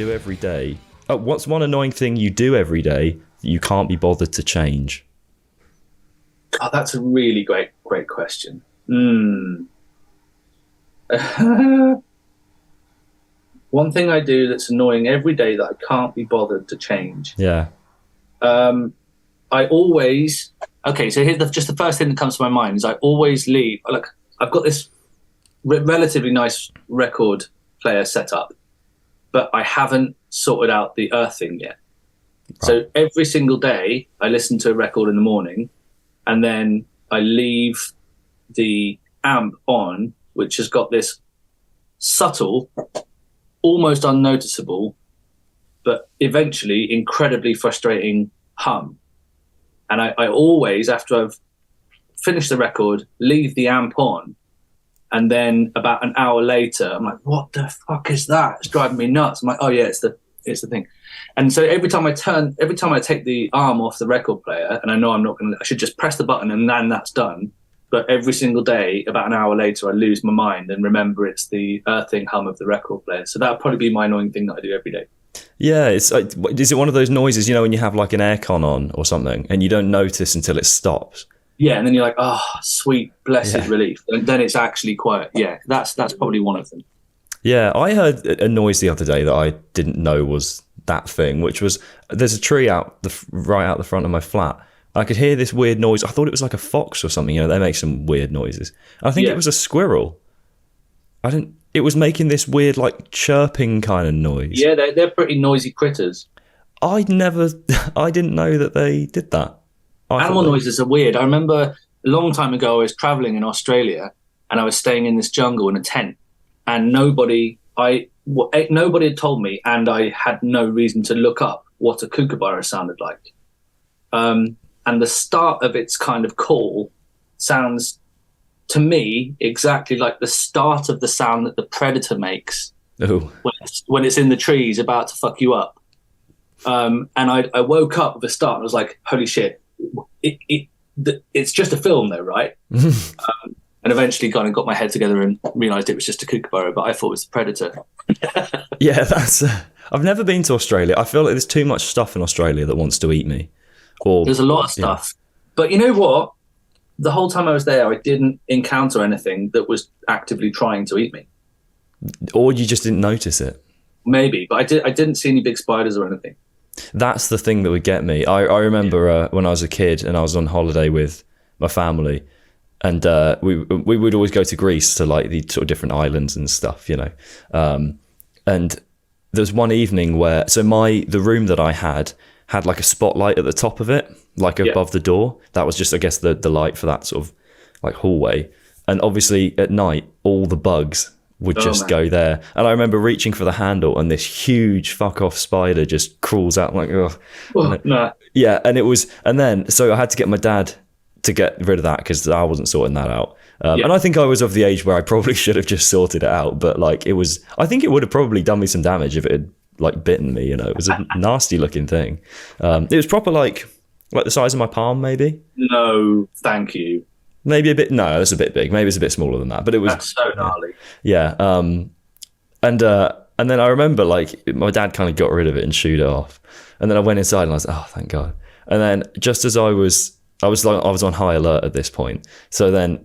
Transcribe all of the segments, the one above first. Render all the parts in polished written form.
do every day? Oh, what's one annoying thing you do every day that you can't be bothered to change? Oh, that's a really great question. One thing I do that's annoying every day that I can't be bothered to change. Yeah. I always, so here's just the first thing that comes to my mind is I always leave, like, I've got this relatively nice record player set up, but I haven't sorted out the earthing yet. Right. So every single day I listen to a record in the morning, and then I leave the amp on, which has got this subtle, almost unnoticeable, but eventually incredibly frustrating hum. And I always, after I've finished the record, leave the amp on. And then about an hour later, I'm like, what the fuck is that? It's driving me nuts. I'm like, oh yeah, it's the thing. And so every time I take the arm off the record player, and I know I should just press the button and then that's done. But every single day, about an hour later, I lose my mind and remember it's the earthing hum of the record player. So that would probably be my annoying thing that I do every day. Yeah, is it one of those noises, when you have like an aircon on or something and you don't notice until it stops? Yeah, and then you're like, oh, sweet, blessed relief. And then it's actually quiet. Yeah, that's probably one of them. Yeah, I heard a noise the other day that I didn't know was that thing, which was, there's a tree right out the front of my flat. I could hear this weird noise. I thought it was like a fox or something. They make some weird noises. I think it was a squirrel. It was making this weird, like, chirping kind of noise. Yeah, they're pretty noisy critters. I didn't know that they did that. Animal noises are weird. I remember a long time ago, I was traveling in Australia and I was staying in this jungle in a tent, and nobody had told me, and I had no reason to look up what a kookaburra sounded like. And the start of its kind of call sounds to me exactly like the start of the sound that the predator makes when it's in the trees about to fuck you up. And I woke up with a start and I was like, holy shit, it's just a film though, right? And eventually kind of got my head together and realised it was just a kookaburra, but I thought it was the predator. Yeah, I've never been to Australia. I feel like there's too much stuff in Australia that wants to eat me. There's a lot of stuff. But you know what? The whole time I was there, I didn't encounter anything that was actively trying to eat me. Or you just didn't notice it. Maybe, but I didn't see any big spiders or anything. That's the thing that would get me. I remember when I was a kid and I was on holiday with my family, and we would always go to Greece to like the sort of different islands and stuff, and there was one evening where the room that I had like a spotlight at the top of it, like above the door. That was just, I guess, the light for that sort of like hallway. And obviously at night, all the bugs would just go there. And I remember reaching for the handle and this huge fuck off spider just crawls out. I'm like, ugh. Nah. Yeah. So I had to get my dad to get rid of that because I wasn't sorting that out. And I think I was of the age where I probably should have just sorted it out. But like I think it would have probably done me some damage if it had like bitten me, It was a nasty looking thing. It was proper like the size of my palm, maybe. No, thank you. Maybe a bit. No, that's a bit big. Maybe it's a bit smaller than that. But it was. That's so gnarly. Yeah. And then I remember like my dad kind of got rid of it and shooed it off. And then I went inside and I was like, oh, thank God. And then just as I was on high alert at this point. So then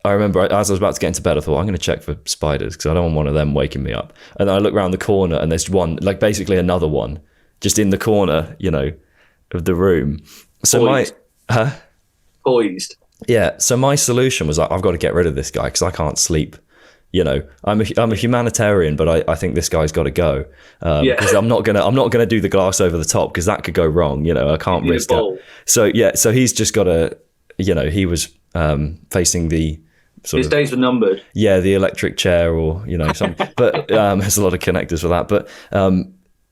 I remember as I was about to get into bed, I thought, I'm going to check for spiders because I don't want one of them waking me up. And then I look around the corner and there's one, like basically another one, just in the corner, of the room. So Poised. Yeah. So my solution was like, I've got to get rid of this guy because I can't sleep. I'm a humanitarian, but I think this guy's got to go because I'm not gonna do the glass over the top because that could go wrong. I can't risk it. So he's just got to, he was facing the. His days were numbered. Yeah, the electric chair or, something. But there's a lot of connectors for that. But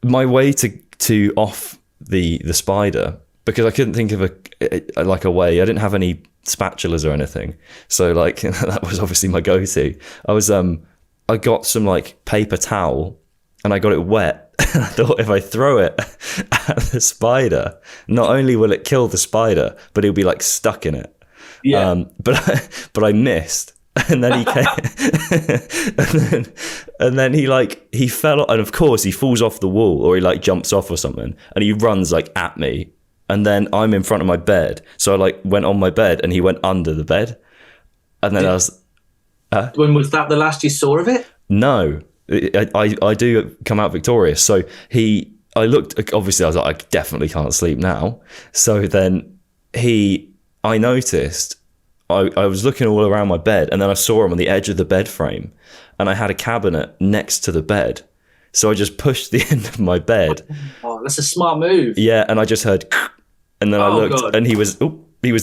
my way to off the spider, because I couldn't think of a way. I didn't have any spatulas or anything. So like that was obviously my go-to. I got some like paper towel and I got it wet. And I thought if I throw it at the spider, not only will it kill the spider, but it'll be like stuck in it. Yeah. But I missed. And then he came, and then he fell, and of course he falls off the wall, or he like jumps off or something, and he runs like at me, and then I'm in front of my bed, so I like went on my bed, and he went under the bed, and then I was. When was that the last you saw of it? No, I do come out victorious. So I looked, obviously I was like, I definitely can't sleep now. So then I noticed, I was looking all around my bed, and then I saw him on the edge of the bed frame, and I had a cabinet next to the bed. So I just pushed the end of my bed. Oh, that's a smart move. Yeah, and I just heard, and then I looked, God. And he was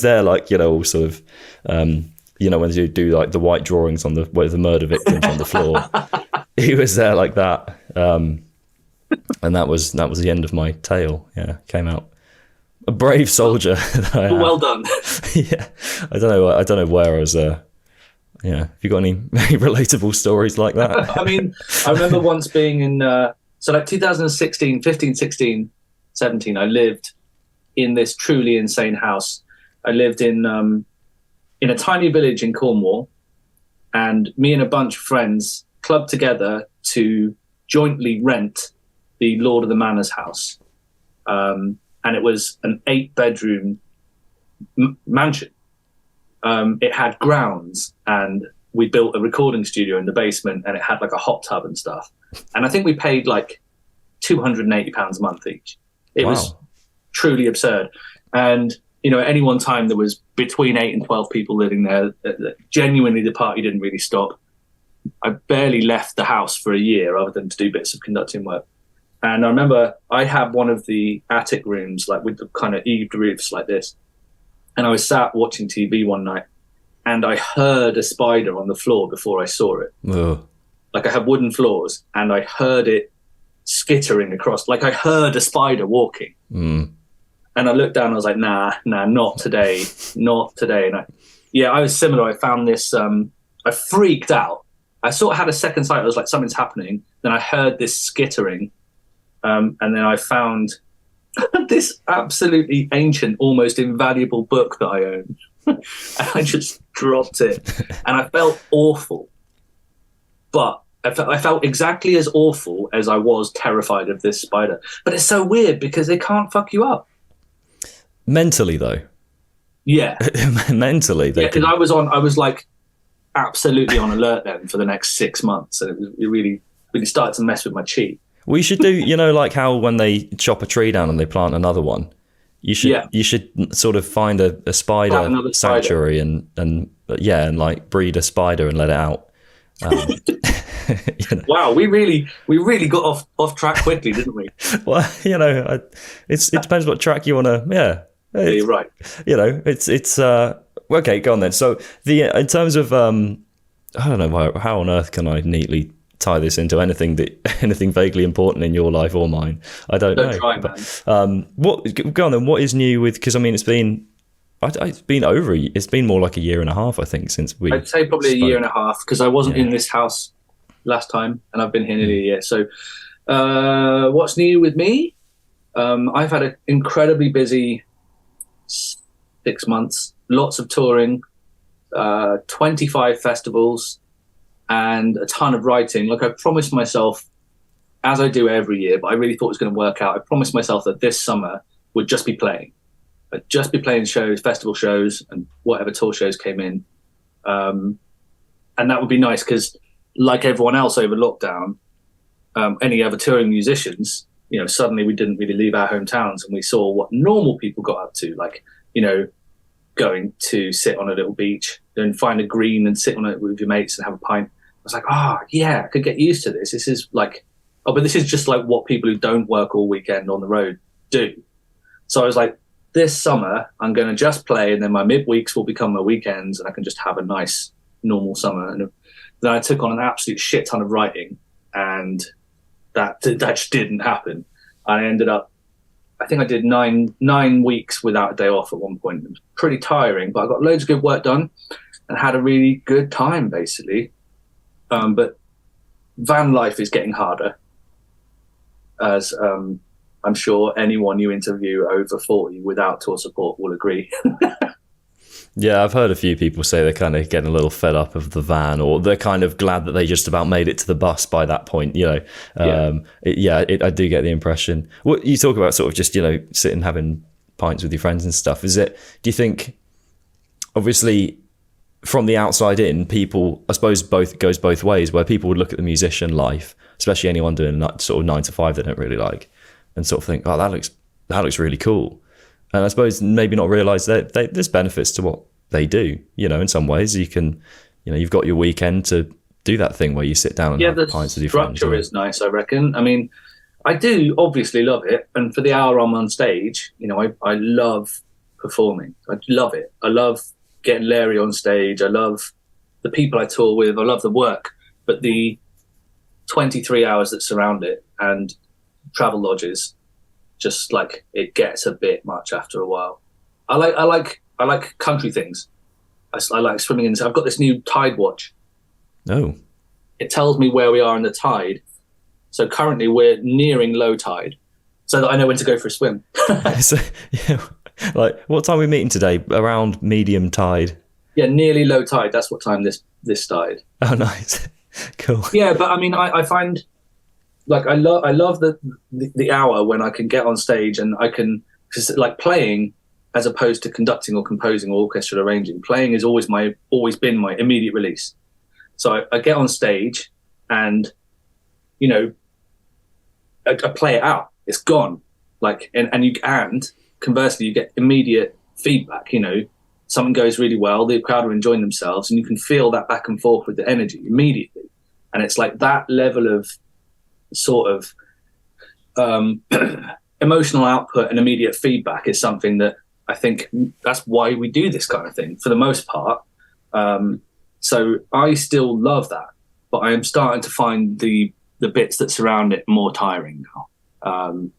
there, like, all sort of, when you do like the white drawings on the murder victims on the floor. He was there like that. And that was the end of my tale. Yeah, came out a brave soldier. Well done. Yeah, I don't know where I was. Yeah, have you got any relatable stories like that? I mean, I remember once being in 2016, 15, 16, 17. I lived in this truly insane house. I lived in a tiny village in Cornwall, and me and a bunch of friends clubbed together to jointly rent the Lord of the Manor's house. And it was an 8-bedroom mansion. It had grounds, and we built a recording studio in the basement, and it had like a hot tub and stuff. And I think we paid like £280 a month each. It was truly absurd. And at any one time there was between 8 and 12 people living there. Genuinely, the party didn't really stop. I barely left the house for a year other than to do bits of conducting work. And I remember I had one of the attic rooms, like with the kind of eaved roofs like this. And I was sat watching TV one night, and I heard a spider on the floor before I saw it. Ugh. Like, I had wooden floors, and I heard it skittering across. Like, I heard a spider walking. Mm. And I looked down and I was like, nah, not today, not today. And I was similar. I found this, I freaked out. I sort of had a second sight. I was like, something's happening. Then I heard this skittering. And then I found this absolutely ancient, almost invaluable book that I own. And I just dropped it. And I felt awful. But I felt exactly as awful as I was terrified of this spider. But it's so weird because they can't fuck you up. Mentally, though. Yeah. Mentally. Yeah, because I was like absolutely on alert then for the next 6 months. And it really, really started to mess with my chi. Well, you should do, like how when they chop a tree down and they plant another one, you should sort of find a spider sanctuary and like breed a spider and let it out. Wow, we really got off track quickly, didn't we? Well, it depends what track you want to. Yeah, you're right. It's okay. Go on then. So in terms of I don't know how on earth can I neatly tie this into anything vaguely important in your life or mine. I don't know. Try, but, go on then. What is new with? Because I mean, it's been more like a year and a half, I think, since we. I'd say probably a year and a half because I wasn't in this house last time, and I've been here nearly a year. So, what's new with me? I've had an incredibly busy 6 months. Lots of touring, 25 festivals, and a ton of writing. Like, I promised myself, as I do every year, but I really thought it was going to work out. I promised myself that this summer would just be playing. I'd just be playing shows, festival shows, and whatever tour shows came in. And that would be nice because, like everyone else over lockdown, any other touring musicians, suddenly we didn't really leave our hometowns and we saw what normal people got up to, like, going to sit on a little beach, then find a green and sit on it with your mates and have a pint. I was like, I could get used to this. This is like, but this is just like what people who don't work all weekend on the road do. So I was like, this summer, I'm going to just play, and then my midweeks will become my weekends, and I can just have a nice, normal summer. And then I took on an absolute shit ton of writing, and that just didn't happen. I ended up, I think I did nine weeks without a day off at one point. It was pretty tiring, but I got loads of good work done and had a really good time, basically. But van life is getting harder, as I'm sure anyone you interview over 40 without tour support will agree. Yeah, I've heard a few people say they're kind of getting a little fed up of the van, or they're kind of glad that they just about made it to the bus by that point, you know. I do get the impression. What you talk about, sort of just, you know, sitting having pints with your friends and stuff, do you think, obviously from the outside in, people, I suppose goes both ways, where people would look at the musician life, especially anyone doing sort of 9 to 5 they don't really like, and sort of think, oh, that looks really cool. And I suppose maybe not realise that there's benefits to what they do. You know, in some ways you can, you know, you've got your weekend to do that thing where you sit down and have pints with your friends. The structure is nice, I reckon. I mean, I do obviously love it. And for the hour I'm on stage, you know, I love performing. I love it. I love getting Larry on stage. I love the people I tour with. I love the work. But the 23 hours that surround it and travel lodges, just like, it gets a bit much after a while. I like country things. I like swimming in. I've got this new tide watch. Oh. It tells me where we are in the tide. So currently we're nearing low tide, so that I know when to go for a swim. So, yeah, like, what time are we meeting today? Around medium tide? Yeah, nearly low tide. That's what time this started. Oh, nice. Cool. Yeah, but I mean, I find, like, I love the hour when I can get on stage and I can, cause like playing, as opposed to conducting or composing or orchestral arranging, playing is always been my immediate release. So I get on stage and, you know, I play it out. It's gone. Like, and conversely, you get immediate feedback. You know, something goes really well, the crowd are enjoying themselves, and you can feel that back and forth with the energy immediately. And it's like that level of sort of emotional output and immediate feedback is something that I think that's why we do this kind of thing for the most part. So I still love that, but I am starting to find the bits that surround it more tiring now.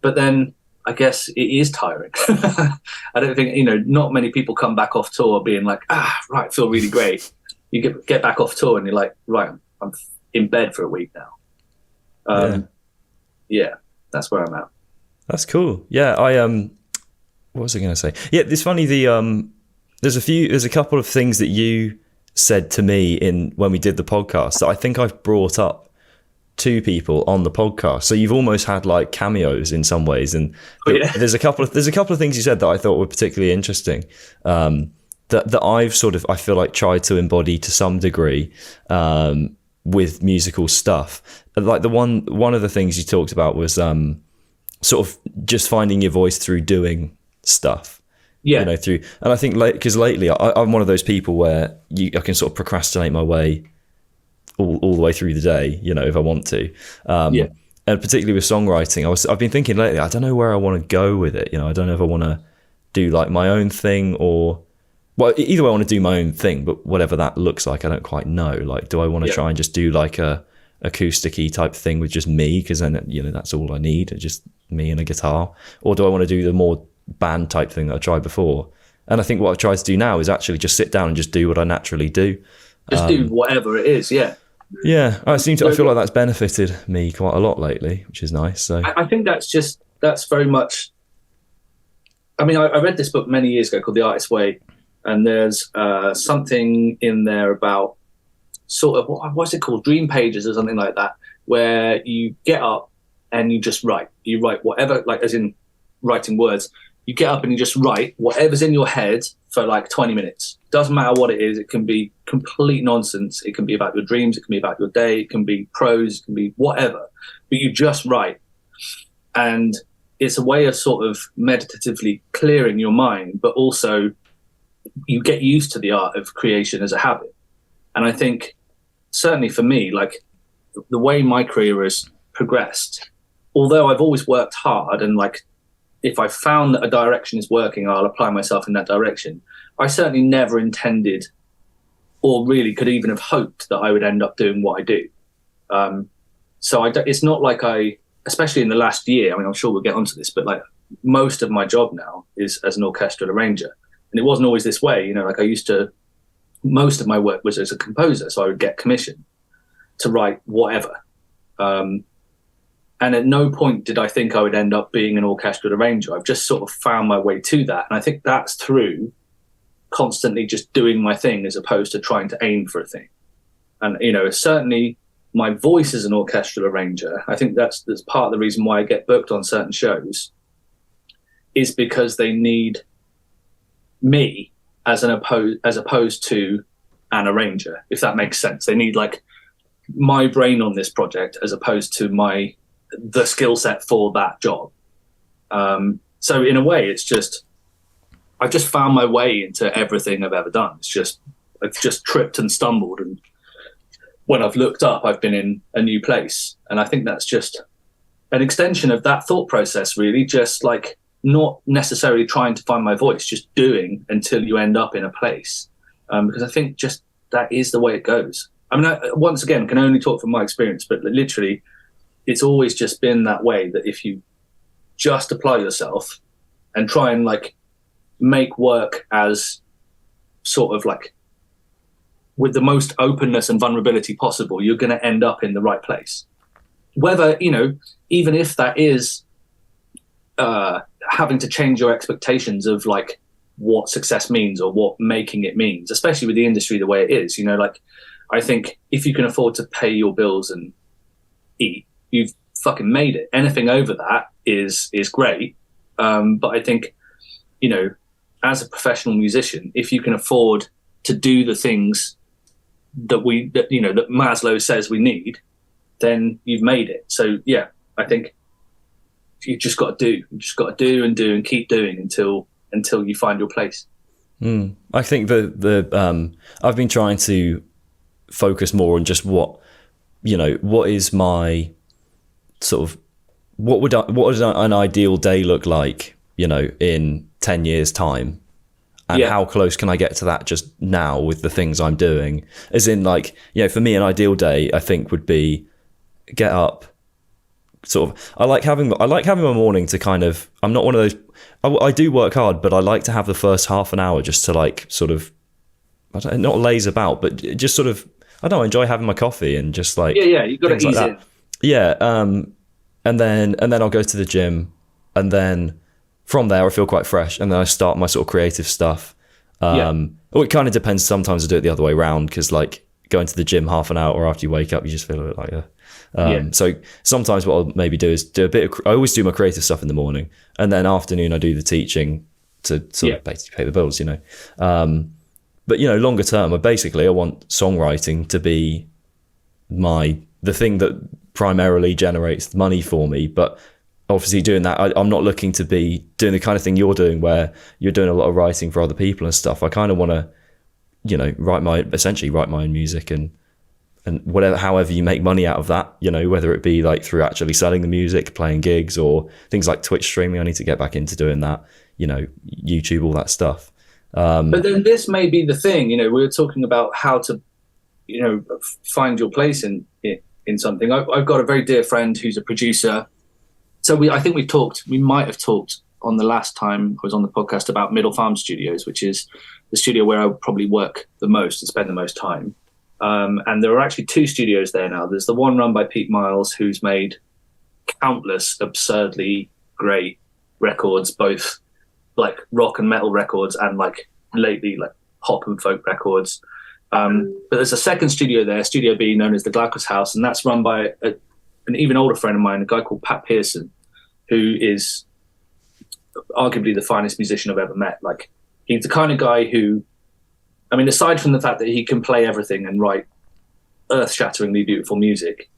But then I guess it is tiring. I don't think, you know, not many people come back off tour being like, right, feel really great. You get back off tour and you're like, right, I'm in bed for a week now. Yeah, that's where I'm at. That's cool. Yeah, what was I going to say? Yeah, it's funny. There's a couple of things that you said to me when we did the podcast that I think I've brought up to people on the podcast. So you've almost had like cameos in some ways, and there's a couple of things you said that I thought were particularly interesting. That I've sort of, I feel like, tried to embody to some degree with musical stuff. Like one of the things you talked about was sort of just finding your voice through doing stuff. Yeah, you know, and I think because lately I'm one of those people where I can sort of procrastinate my way all the way through the day, you know, if I want to. And particularly with songwriting, I've been thinking lately, I don't know where I want to go with it. You know, I don't know if I want to do like my own thing or, well, either way I want to do my own thing, but whatever that looks like, I don't quite know. Like, do I want to try and just do like a acoustic-y type thing with just me? Because then, you know, that's all I need, just me and a guitar. Or do I want to do the more band type thing that I tried before? And I think what I've tried to do now is actually just sit down and just do what I naturally do. Just do whatever it is, yeah. Yeah, I feel like that's benefited me quite a lot lately, which is nice. So I think that's very much. I mean, I read this book many years ago called The Artist's Way, and there's something in there about sort of what's it called, dream pages or something like that, where you get up and you just write. You write whatever, like as in writing words. You get up and you just write whatever's in your head for like 20 minutes. Doesn't matter what it is. It can be complete nonsense. It can be about your dreams. It can be about your day. It can be prose. It can be whatever. But you just write. And it's a way of sort of meditatively clearing your mind, but also you get used to the art of creation as a habit. And I think certainly for me, like the way my career has progressed, although I've always worked hard and like, if I found that a direction is working, I'll apply myself in that direction. I certainly never intended or really could even have hoped that I would end up doing what I do. So it's not like especially in the last year, I mean, I'm sure we'll get onto this, but like most of my job now is as an orchestral arranger. And it wasn't always this way, you know, like most of my work was as a composer. So I would get commissioned to write whatever. And at no point did I think I would end up being an orchestral arranger. I've just sort of found my way to that. And I think that's through constantly just doing my thing as opposed to trying to aim for a thing. And, you know, certainly my voice as an orchestral arranger, I think that's part of the reason why I get booked on certain shows, is because they need me as opposed to an arranger, if that makes sense. They need like my brain on this project as opposed to the skill set for that job. So in a way, it's just, I've just found my way into everything I've ever done. I've just tripped and stumbled, and when I've looked up, I've been in a new place. And I think that's just an extension of that thought process, really, just like not necessarily trying to find my voice, just doing until you end up in a place. Because I think just that is the way it goes. I mean, I, once again, can only talk from my experience, but literally it's always just been that way, that if you just apply yourself and try and like make work as sort of like with the most openness and vulnerability possible, you're going to end up in the right place. Whether, you know, even if that is having to change your expectations of like what success means or what making it means, especially with the industry the way it is, you know, like I think if you can afford to pay your bills and eat, you've fucking made it. Anything over that is great. But I think, you know, as a professional musician, if you can afford to do the things that Maslow says we need, then you've made it. So yeah, I think you just got to do and keep doing until you find your place. I think I've been trying to focus more on just what is my sort of, what does an ideal day look like, you know, in 10 years time, and how close can I get to that just now with the things I'm doing? As in, like, you know, for me, an ideal day I think would be get up, sort of, I like having my morning to kind of, I'm not one of those, I do work hard, but I like to have the first half an hour just to like sort of, not laze about, but just sort of, I don't know, enjoy having my coffee and just like, you've got to ease like in. Yeah. And then I'll go to the gym, and then from there I feel quite fresh, and then I start my sort of creative stuff. Well, it kind of depends. Sometimes I do it the other way around, because like going to the gym half an hour after you wake up, you just feel a bit like so sometimes what I'll maybe do is do a bit of, I always do my creative stuff in the morning, and then afternoon I do the teaching to sort of basically pay the bills, you know. But you know, longer term, I want songwriting to be the thing that primarily generates money for me. But obviously doing that, I'm not looking to be doing the kind of thing you're doing, where you're doing a lot of writing for other people and stuff. I kind of want to, you know, write my own music, and whatever, however you make money out of that, you know, whether it be like through actually selling the music, playing gigs, or things like Twitch streaming. I need to get back into doing that, you know, YouTube, all that stuff. But then this may be the thing, you know, we were talking about how to, you know, find your place in something. I've got a very dear friend who's a producer. So I think we might have talked on the last time I was on the podcast about Middle Farm Studios, which is the studio where I would probably work the most and spend the most time. And there are actually two studios there now. There's the one run by Pete Miles, who's made countless absurdly great records, both like rock and metal records, and like lately like pop and folk records. But there's a second studio there, Studio B, known as the Glaucus House, and that's run by an even older friend of mine, a guy called Pat Pearson, who is arguably the finest musician I've ever met. Like, he's the kind of guy who, I mean, aside from the fact that he can play everything and write earth-shatteringly beautiful music,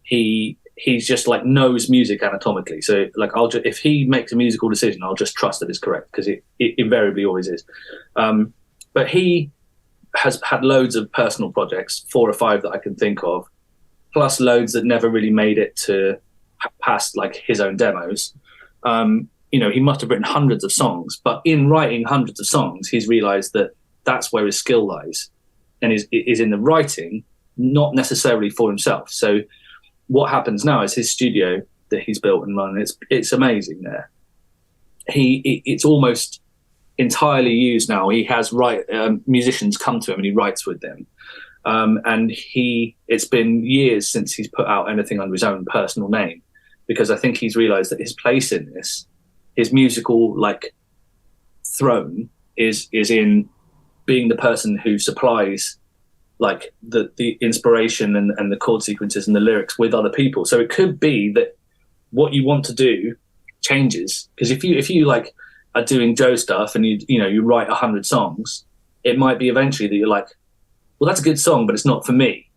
he's just like knows music anatomically. So like, if he makes a musical decision, I'll just trust that it's correct, because it invariably always is. But he has had loads of personal projects, 4 or 5 that I can think of, plus loads that never really made it to past like his own demos. You know, he must have written hundreds of songs, but in writing hundreds of songs, he's realized that that's where his skill lies, and is in the writing, not necessarily for himself. So what happens now is his studio that he's built and run, it's amazing there. It's almost entirely used now. He has musicians come to him and he writes with them. And it's been years since he's put out anything under his own personal name, because I think he's realized that his place in this, his musical like throne is in being the person who supplies like the inspiration and the chord sequences and the lyrics with other people. So it could be that what you want to do changes, because if you like are doing Joe stuff and you write 100 songs, it might be eventually that you're like, well, that's a good song, but it's not for me.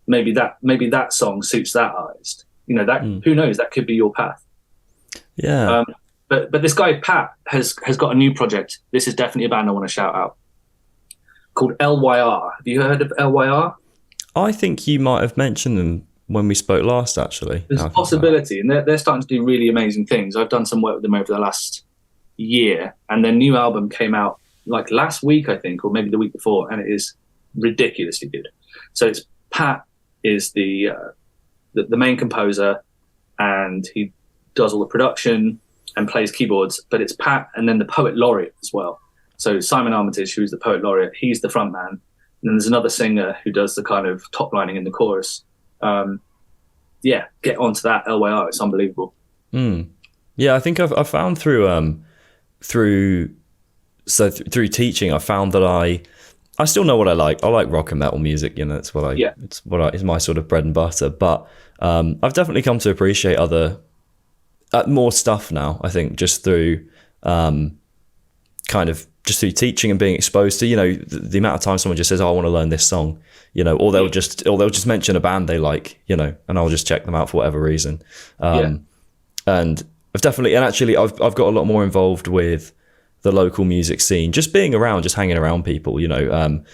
Maybe that song suits that artist. Who knows? That could be your path. Yeah. But this guy Pat has got a new project. This is definitely a band I want to shout out, called LYR. Have you heard of LYR? I think you might have mentioned them when we spoke last, actually. There's a possibility, and they're starting to do really amazing things. I've done some work with them over the last year, and their new album came out like last week, I think, or maybe the week before, and it is ridiculously good. So it's Pat is the main composer, and he does all the production and plays keyboards, but it's Pat and then the poet laureate as well. So Simon Armitage, who's the poet laureate, he's the front man. And then there's another singer who does the kind of top lining in the chorus. Get onto that LYR. It's unbelievable. Yeah, I think I've found through teaching, I found that I still know what I like. I like rock and metal music. It's it's my sort of bread and butter. But I've definitely come to appreciate other more stuff now. I think just through just through teaching and being exposed to, the amount of time someone just says, "Oh, I want to learn this song," or they'll just mention a band they like, and I'll just check them out for whatever reason. And I've definitely, and actually I've got a lot more involved with the local music scene, just being around, just hanging around people, and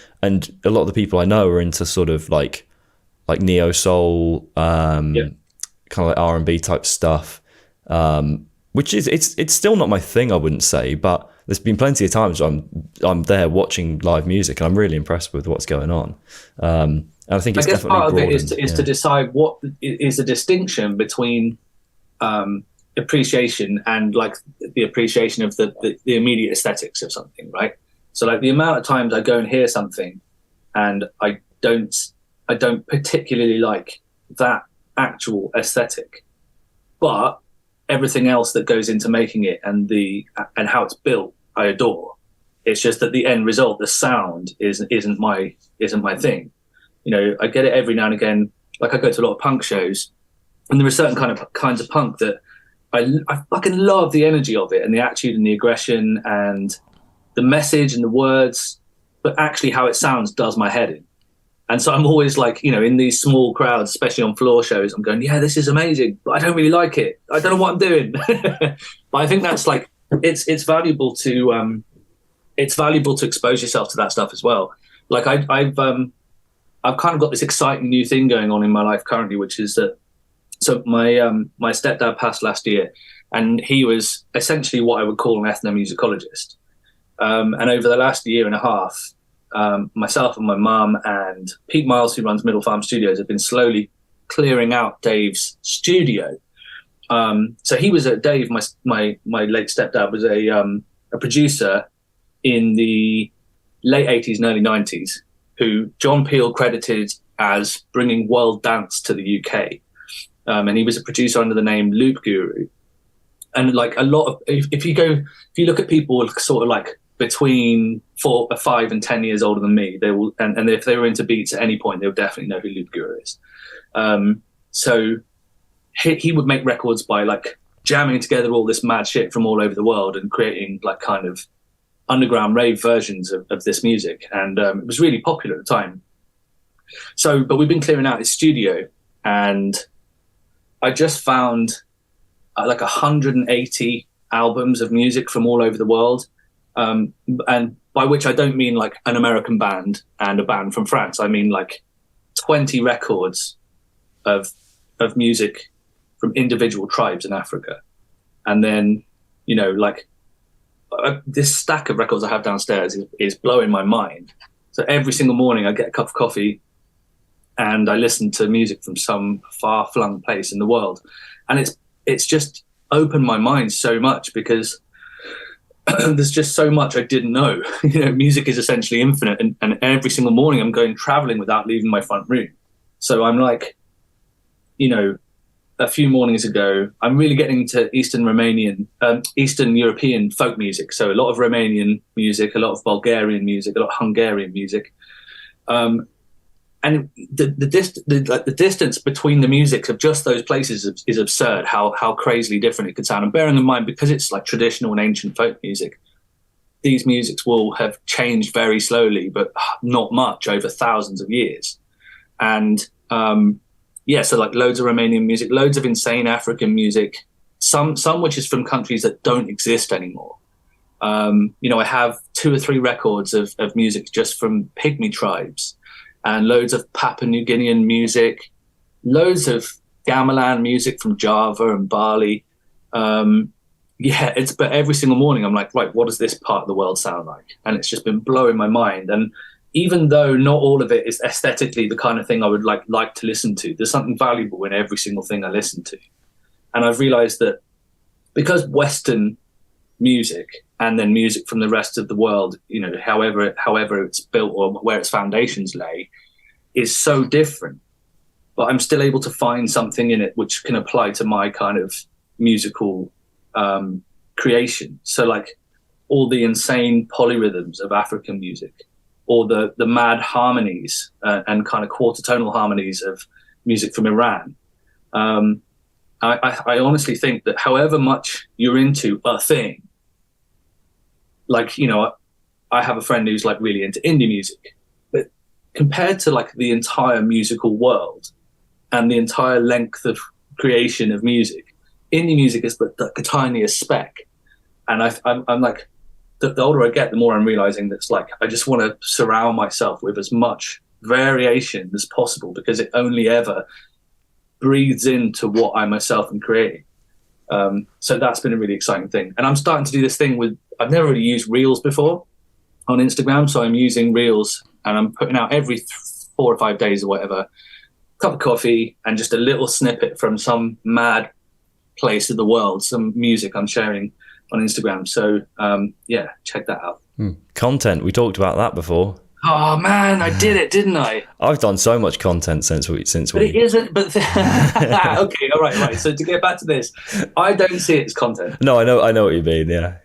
a lot of the people I know are into sort of like neo soul, kind of like R&B type stuff, which is it's still not my thing, I wouldn't say, but there's been plenty of times I'm there watching live music and I'm really impressed with what's going on. And I think it's definitely part of it is to decide what is the distinction between appreciation and like the appreciation of the immediate aesthetics of something, right? So like the amount of times I go and hear something and I don't particularly like that actual aesthetic, but everything else that goes into making it and how it's built, I adore. It's just that the end result, the sound, isn't my thing. I get it every now and again. Like I go to a lot of punk shows, and there are certain kinds of punk that I fucking love the energy of it and the attitude and the aggression and the message and the words, but actually how it sounds does my head in. And so I'm always like, in these small crowds, especially on floor shows, I'm going, yeah, this is amazing, but I don't really like it. I don't know what I'm doing. But I think that's like, it's valuable to expose yourself to that stuff as well. Like I've kind of got this exciting new thing going on in my life currently, which is that, so my stepdad passed last year, and he was essentially what I would call an ethnomusicologist. And over the last year and a half, myself and my mum and Pete Miles, who runs Middle Farm Studios, have been slowly clearing out Dave's studio. So he was Dave, my late stepdad, was a producer in the late 80s and early 90s, who John Peel credited as bringing world dance to the UK. And he was a producer under the name Loop Guru. And like a lot of, if you look at people sort of like between 5 and 10 years older than me, they will, and if they were into beats at any point, they'll definitely know who Loop Guru is. So he would make records by like jamming together all this mad shit from all over the world and creating like kind of underground rave versions of this music. And it was really popular at the time. So, but we've been clearing out his studio, and I just found like 180 albums of music from all over the world. And by which I don't mean like an American band and a band from France. I mean like 20 records of music from individual tribes in Africa. And then, like this stack of records I have downstairs is blowing my mind. So every single morning I get a cup of coffee and I listen to music from some far-flung place in the world. And it's just opened my mind so much, because there's just so much I didn't know. Music is essentially infinite, and every single morning I'm going traveling without leaving my front room. So I'm like, a few mornings ago, I'm really getting into Eastern European folk music. So a lot of Romanian music, a lot of Bulgarian music, a lot of Hungarian music. And the distance between the music of just those places is absurd, how crazily different it could sound. And bearing in mind, because it's like traditional and ancient folk music, these musics will have changed very slowly, but not much over thousands of years. And so like loads of Romanian music, loads of insane African music, some which is from countries that don't exist anymore. I have 2 or 3 records of music just from pygmy tribes, and loads of Papua New Guinean music, loads of gamelan music from Java and Bali. But every single morning I'm like, right, what does this part of the world sound like? And it's just been blowing my mind. And even though not all of it is aesthetically the kind of thing I would like to listen to, there's something valuable in every single thing I listen to. And I've realized that because Western music and then music from the rest of the world, however it's built or where its foundations lay, is so different, but I'm still able to find something in it which can apply to my kind of musical creation. So like all the insane polyrhythms of African music, or the mad harmonies and kind of quarter-tonal harmonies of music from Iran. I honestly think that however much you're into a thing, like, I have a friend who's like really into indie music, but compared to like the entire musical world and the entire length of creation of music, indie music is the tiniest speck. And I'm like, the older I get, the more I'm realizing that it's like, I just want to surround myself with as much variation as possible, because it only ever breathes into what I myself am creating. So that's been a really exciting thing. And I'm starting to do this thing with, I've never really used Reels before on Instagram. So I'm using Reels and I'm putting out every 4 or 5 days or whatever, a cup of coffee and just a little snippet from some mad place of the world, some music I'm sharing on Instagram. So check that out. Content, we talked about that before. Oh man, I did it, didn't I? I've done so much content since we. But it isn't. But okay, all right. So to get back to this, I don't see it as content. No, I know what you mean. Yeah.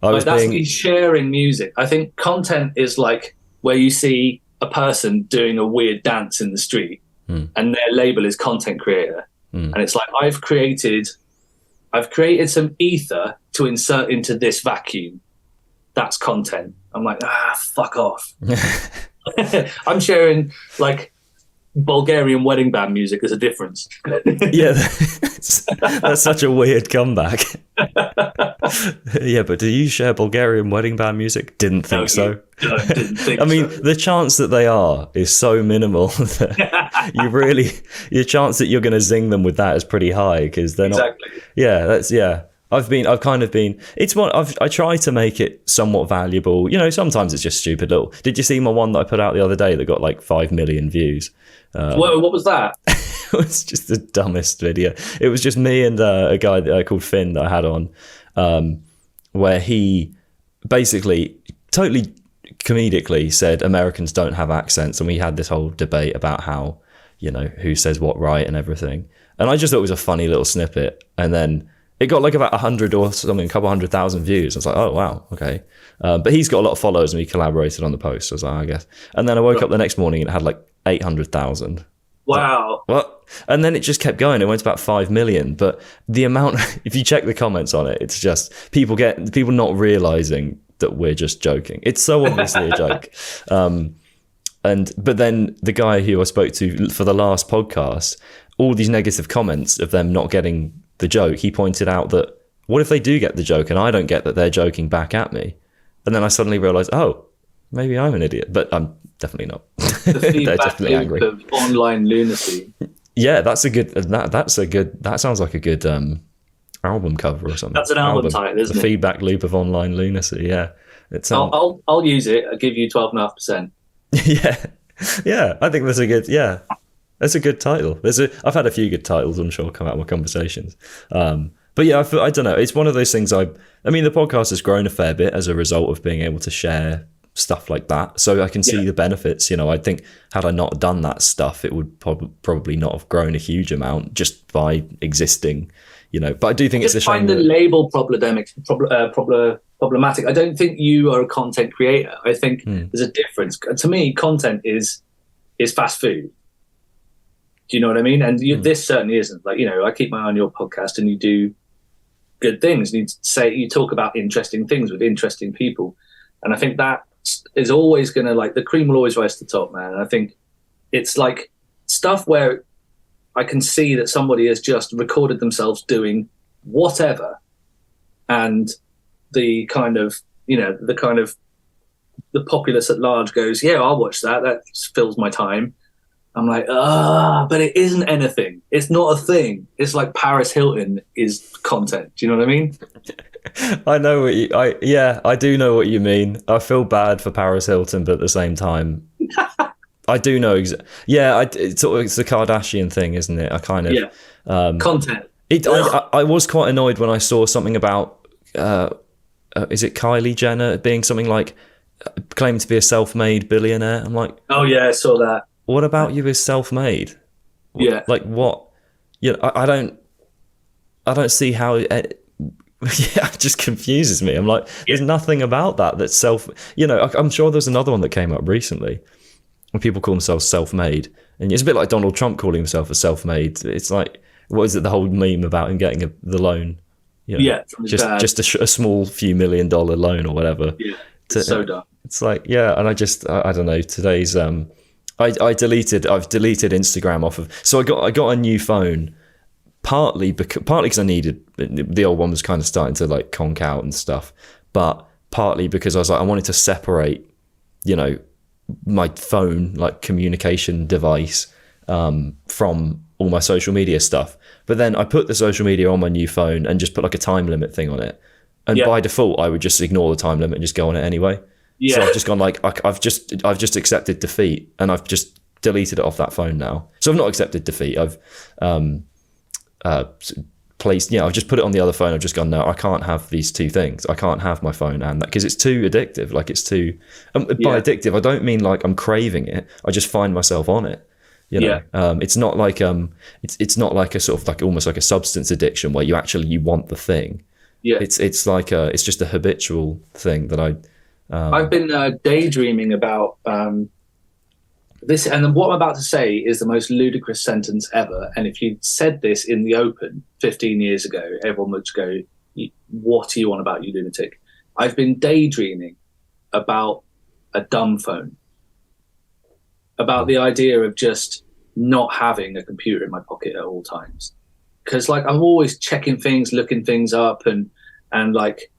That's me sharing music. I think content is like where you see a person doing a weird dance in the street, and their label is content creator, and it's like I've created some ether to insert into this vacuum. That's content. I'm like, fuck off. I'm sharing like Bulgarian wedding band music. There's a difference. Yeah, that's such a weird comeback. Yeah, but do you share Bulgarian wedding band music? Didn't think so. No, didn't think I mean, so. the chance that they are is so minimal that your chance that you're going to zing them with that is pretty high, because they're not. Exactly. Yeah. I've kind of been. It's one. I try to make it somewhat valuable. Sometimes it's just stupid little. Did you see my one that I put out the other day that got like 5 million views? What was that? It was just the dumbest video. It was just me and a guy called Finn that I had on, where he basically totally comedically said Americans don't have accents, and we had this whole debate about how who says what right and everything. And I just thought it was a funny little snippet, and then it got like about 100 or something, a couple 100,000 views. I was like, oh, wow, okay. But he's got a lot of followers and we collaborated on the post. I was like, I guess. And then I woke up the next morning and it had like 800,000. Wow. What? And then it just kept going. It went to about 5 million. But the amount, if you check the comments on it, it's just people not realizing that we're just joking. It's so obviously a joke. But then the guy who I spoke to for the last podcast, all these negative comments of them not getting the joke, he pointed out that what if they do get the joke and I don't get that they're joking back at me? And then I suddenly realized, oh, maybe I'm an idiot, but I'm definitely not. The feedback definitely angry. Of online lunacy. Yeah, that sounds like a good album cover or something. That's an album title, isn't it? The feedback loop of online lunacy. Yeah, it's. I'll use it. I'll give you 12.5%. Yeah. I think that's a good. Yeah. That's a good title. I've had a few good titles, I'm sure, come out of my conversations. But yeah, I don't know. It's one of those things. I mean, the podcast has grown a fair bit as a result of being able to share stuff like that. So I can see the benefits. You know, I think had I not done that stuff, it would probably not have grown a huge amount just by existing. You know, but I do think it's a shame. Find the label problematic. I don't think you are a content creator. I think there's a difference. To me, content is fast food. Do you know what I mean? And this certainly isn't. Like, you know, I keep my eye on your podcast, and you do good things. You talk about interesting things with interesting people, and I think that is always going to, like, the cream will always rise to the top, man. And I think it's like stuff where I can see that somebody has just recorded themselves doing whatever, and the kind of, you know, the populace at large goes, yeah, I'll watch that. That fills my time. I'm like, but it isn't anything. It's not a thing. It's like Paris Hilton is content. Do you know what I mean? I know what I do know what you mean. I feel bad for Paris Hilton, but at the same time, I do know. It's the Kardashian thing, isn't it? I kind of content. I was quite annoyed when I saw something about is it Kylie Jenner being something like claiming to be a self-made billionaire? I'm like, oh yeah, I saw that. What about you is self-made? Yeah. Like what? You know, I don't see how it just confuses me. I'm like, there's nothing about that that's you know, I'm sure there's another one that came up recently when people call themselves self-made. And it's a bit like Donald Trump calling himself a self-made. It's like, what is it, the whole meme about him getting the loan? You know, just a small few $1 million loan or whatever. Yeah, it's so dumb. It's like, yeah, and I don't know, today's... I've deleted Instagram off of. So I got a new phone, partly because I needed, the old one was kind of starting to like conk out and stuff, but partly because I was like, I wanted to separate, you know, my phone like communication device from all my social media stuff. But then I put the social media on my new phone and just put like a time limit thing on it, and by default I would just ignore the time limit and just go on it anyway. Yeah. So I've just gone like, I've just accepted defeat, and I've just deleted it off that phone now. So I've not accepted defeat. I've placed, I've just put it on the other phone. I've just gone, no, I can't have these two things. I can't have my phone and that, because it's too addictive. Like it's too, by addictive, I don't mean like I'm craving it. I just find myself on it. You know, it's not like it's not like a sort of like almost like a substance addiction where you want the thing. Yeah, it's like it's just a habitual thing that I've been daydreaming about this, and what I'm about to say is the most ludicrous sentence ever. And if you'd said this in the open 15 years ago, everyone would go, "What are you on about, you lunatic?" I've been daydreaming about a dumb phone, about the idea of just not having a computer in my pocket at all times, because like I'm always checking things, looking things up, and like,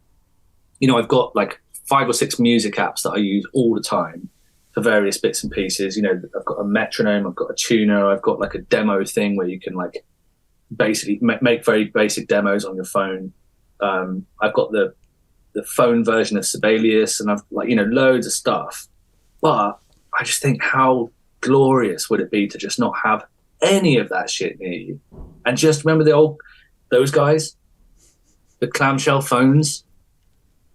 you know, I've got like 5 or 6 music apps that I use all the time for various bits and pieces. You know, I've got a metronome, I've got a tuner, I've got like a demo thing where you can like basically make very basic demos on your phone. I've got the phone version of Sibelius, and I've like, you know, loads of stuff. But I just think, how glorious would it be to just not have any of that shit near you, and just remember those guys, the clamshell phones.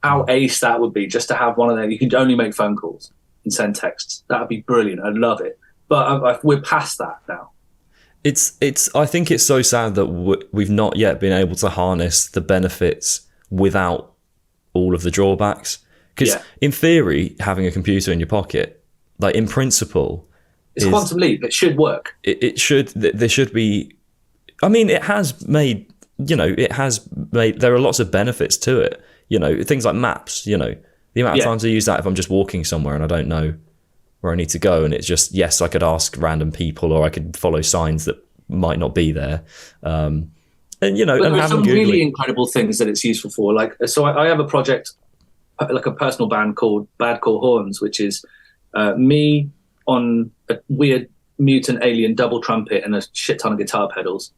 How ace that would be, just to have one of them. You could only make phone calls and send texts. That would be brilliant. I'd love it. But we're past that now. I think it's so sad that we've not yet been able to harness the benefits without all of the drawbacks. Because in theory, having a computer in your pocket, like in principle, it's quantum leap. It should work. It should. There should be. I mean, it has made. You know, there are lots of benefits to it. You know, things like maps, you know, the amount of times I use that if I'm just walking somewhere and I don't know where I need to go. And it's just, yes, I could ask random people, or I could follow signs that might not be there. And, you know, but there's some really incredible things that it's useful for. Like, so I have a project, like a personal band called Bad Core Horns, which is me on a weird mutant alien double trumpet and a shit ton of guitar pedals.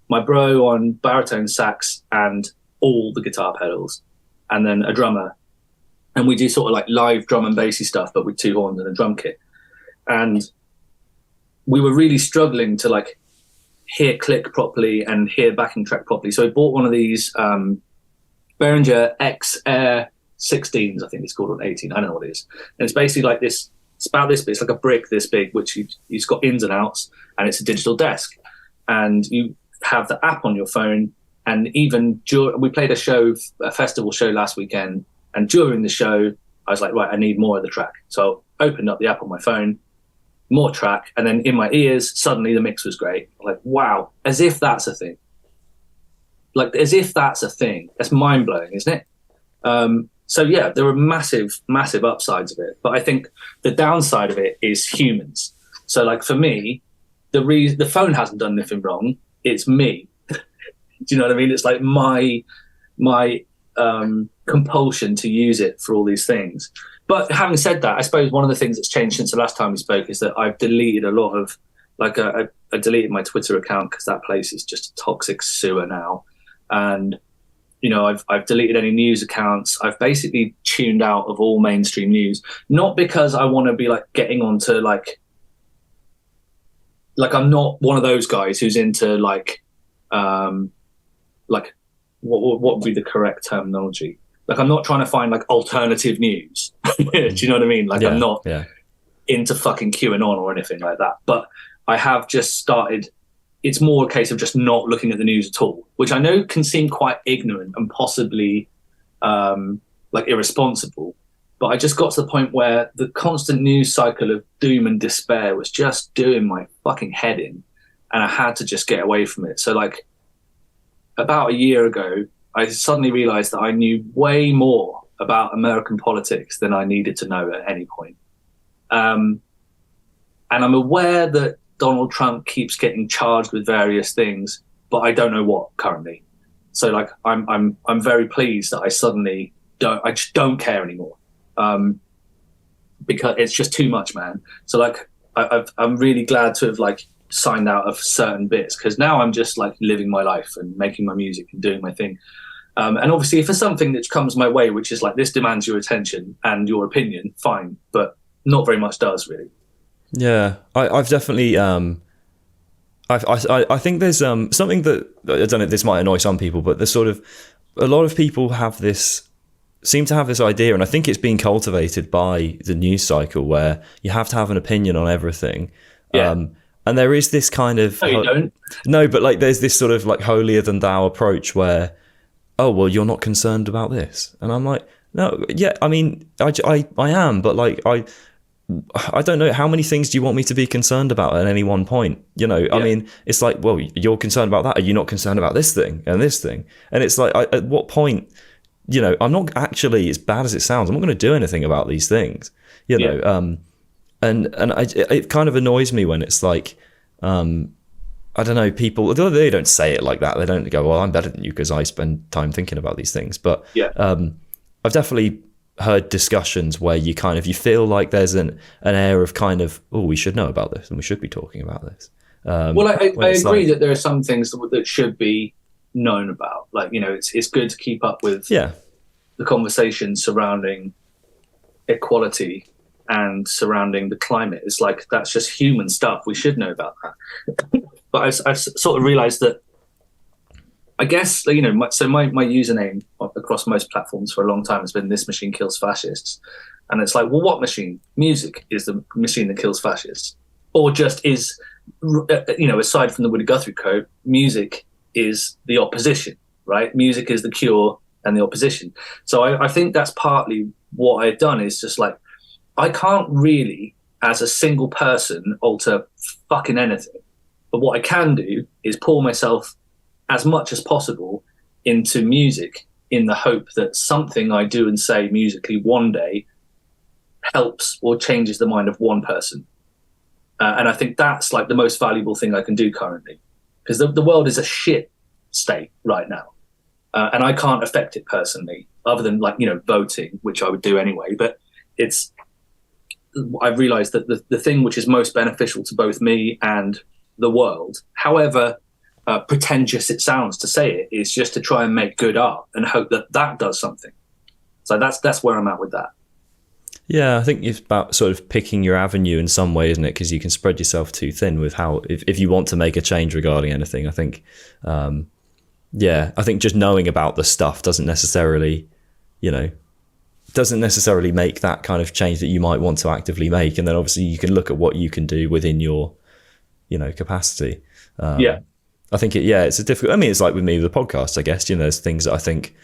My bro on baritone sax and all the guitar pedals. And then a drummer, and we do sort of like live drum and bassy stuff, but with 2 horns and a drum kit. And we were really struggling to like hear click properly and hear backing track properly. So I bought one of these Behringer X Air 16s, I think it's called, or 18. I don't know what it is. And it's basically like this. It's about this big. It's like a brick this big, which it's got ins and outs, and it's a digital desk. And you have the app on your phone. And even we played a festival show last weekend, and during the show, I was like, right, I need more of the track. So I opened up the app on my phone, more track, and then in my ears, suddenly the mix was great. I'm like, wow, as if that's a thing. Like, as if that's a thing. That's mind-blowing, isn't it? So yeah, there are massive, massive upsides of it. But I think the downside of it is humans. So like for me, the phone hasn't done anything wrong. It's me. Do you know what I mean? It's like my compulsion to use it for all these things. But having said that, I suppose one of the things that's changed since the last time we spoke is that I've deleted a lot of, like, I deleted my Twitter account because that place is just a toxic sewer now. And, you know, I've deleted any news accounts. I've basically tuned out of all mainstream news, not because I want to be like getting onto like I'm not one of those guys who's into like what would be the correct terminology? Like, I'm not trying to find like alternative news. Do you know what I mean? Like, I'm not into fucking QAnon or anything like that. But I have just started. It's more a case of just not looking at the news at all, which I know can seem quite ignorant and possibly like irresponsible. But I just got to the point where the constant news cycle of doom and despair was just doing my fucking head in, and I had to just get away from it. So like about a year ago, I suddenly realized that I knew way more about American politics than I needed to know at any point. And I'm aware that Donald Trump keeps getting charged with various things, but I don't know what currently. So like I'm very pleased that I suddenly just don't care anymore. Because it's just too much, man. So like I'm really glad to have like signed out of certain bits, because now I'm just like living my life and making my music and doing my thing. And obviously if there's something that comes my way, which is like, this demands your attention and your opinion, fine, but not very much does really. Yeah, I've definitely I think there's something that, I don't know, this might annoy some people, but there's sort of a lot of people seem to have this idea, and I think it's being cultivated by the news cycle, where you have to have an opinion on everything. Yeah. And there is this kind of... No, you don't. No, but like there's this sort of like holier than thou approach where, oh, well, you're not concerned about this. And I'm like, no, yeah, I mean, I am, but like, I don't know, how many things do you want me to be concerned about at any one point? You know, yeah. I mean, it's like, well, you're concerned about that. Are you not concerned about this thing and this thing? And it's like, at what point, you know, I'm not actually, as bad as it sounds, I'm not going to do anything about these things, you know? Yeah. It kind of annoys me when it's like, I don't know, people, they don't say it like that. They don't go, well, I'm better than you because I spend time thinking about these things. But I've definitely heard discussions where you feel like there's an air of kind of, oh, we should know about this and we should be talking about this. Well, I agree that there are some things that should be known about. Like, you know, it's good to keep up with the conversation surrounding equality and surrounding the climate. It's like, that's just human stuff. We should know about that. But I've sort of realized that, I guess, you know, my username across most platforms for a long time has been "This Machine Kills Fascists." And it's like, well, what machine? Music is the machine that kills fascists. Or just is, you know, aside from the Woody Guthrie quote, music is the opposition, right? Music is the cure and the opposition. So I think that's partly what I've done, is just like, I can't really, as a single person, alter fucking anything. But what I can do is pour myself as much as possible into music, in the hope that something I do and say musically one day helps or changes the mind of one person. And I think that's like the most valuable thing I can do currently, because the world is a shit state right now. And I can't affect it personally, other than like, you know, voting, which I would do anyway. But I've realized that the thing which is most beneficial to both me and the world, however pretentious it sounds to say it, is just to try and make good art and hope that does something. So that's where I'm at with that. Yeah, I think it's about sort of picking your avenue in some way, isn't it? Because you can spread yourself too thin with how, if you want to make a change regarding anything. I think, I think just knowing about the stuff doesn't necessarily, you know, doesn't necessarily make that kind of change that you might want to actively make. And then obviously you can look at what you can do within your, capacity. I think it's a difficult, I mean, it's like with me, the podcast, I guess, there's things that I think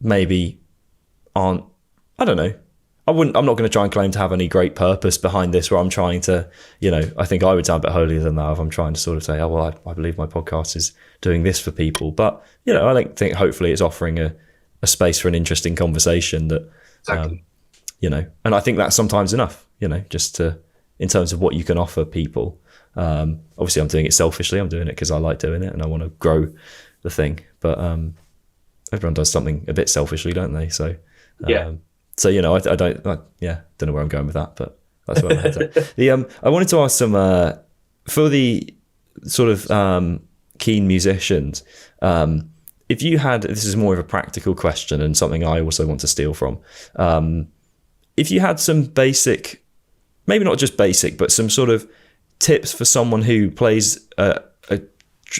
maybe aren't, I don't know. I'm not going to try and claim to have any great purpose behind this where I'm trying to, I think I would sound a bit holier than thou if I'm trying to sort of say, oh, well, I believe my podcast is doing this for people. But, I think hopefully it's offering a space for an interesting conversation that, exactly. And I think that's sometimes enough, just to, in terms of what you can offer people. Obviously I'm doing it selfishly. I'm doing it because I like doing it and I want to grow the thing. But everyone does something a bit selfishly, don't they? So, So, I don't know where I'm going with that, but that's where I'm headed. I wanted to ask some, for the sort of keen musicians, if you had, this is more of a practical question and something I also want to steal from, if you had some basic, maybe not just basic, but some sort of tips for someone who plays a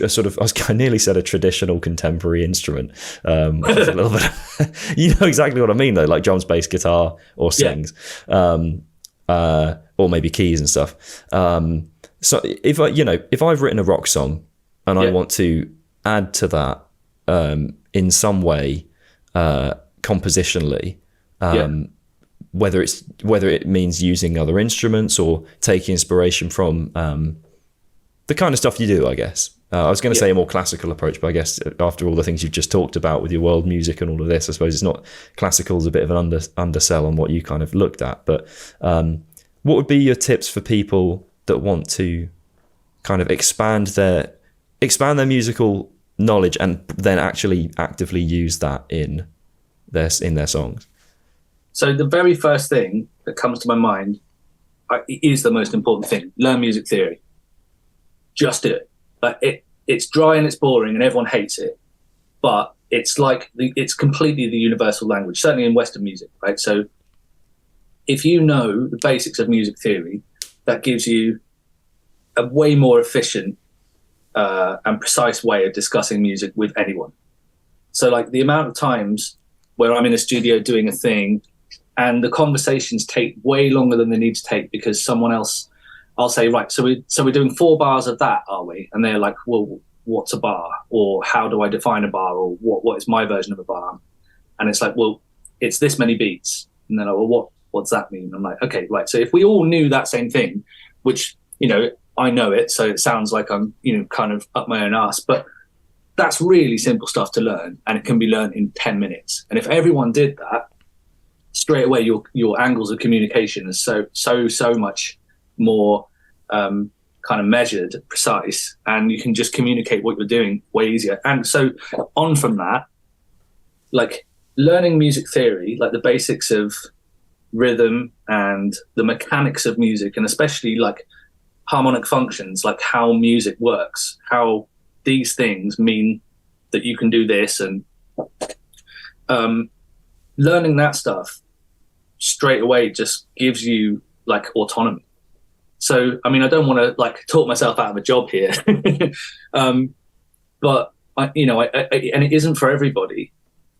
sort of, I nearly said a traditional contemporary instrument, which is a little bit, you know exactly what I mean though, like drums, bass, guitar, or sings, or maybe keys and stuff. So if I've written a rock song and I want to add to that in some way, compositionally, whether it means using other instruments or taking inspiration from the kind of stuff you do, I guess. I was going to say a more classical approach, but I guess after all the things you've just talked about with your world music and all of this, I suppose it's not classical is a bit of an undersell on what you kind of looked at. But what would be your tips for people that want to kind of expand their musical knowledge and then actually actively use that in their songs? So the very first thing that comes to my mind is the most important thing. Learn music theory. Just do it. It's dry and it's boring and everyone hates it, but it's like it's completely the universal language, certainly in Western music, right? So if you know the basics of music theory, that gives you a way more efficient and precise way of discussing music with anyone. So like the amount of times where I'm in a studio doing a thing and the conversations take way longer than they need to take because someone else, I'll say, right, so we're doing 4 bars of that, are we? And they're like, well, what's a bar? Or how do I define a bar? Or what is my version of a bar? And it's like, well, it's this many beats. And then, well, what's that mean? I'm like, okay, right. So if we all knew that same thing, which, I know it, so it sounds like I'm, kind of up my own ass, but that's really simple stuff to learn, and it can be learned in 10 minutes. And if everyone did that, straight away, your angles of communication is so much more kind of measured, precise, and you can just communicate what you're doing way easier. And so on from that, like learning music theory, like the basics of rhythm and the mechanics of music, and especially like harmonic functions, like how music works, how these things mean that you can do this, and learning that stuff straight away just gives you like autonomy. So, I mean, I don't want to like talk myself out of a job here, but and it isn't for everybody.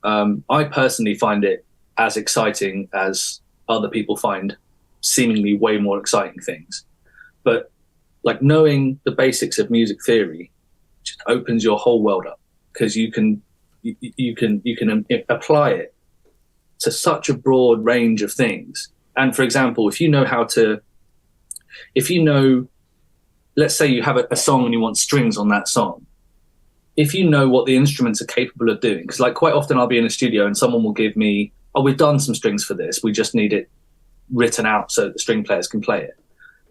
I personally find it as exciting as other people find seemingly way more exciting things. But like knowing the basics of music theory just opens your whole world up, because you can apply it to such a broad range of things. And for example, if you know, let's say you have a song and you want strings on that song, if you know what the instruments are capable of doing, because like quite often I'll be in a studio and someone will give me, oh, we've done some strings for this, we just need it written out so that the string players can play it.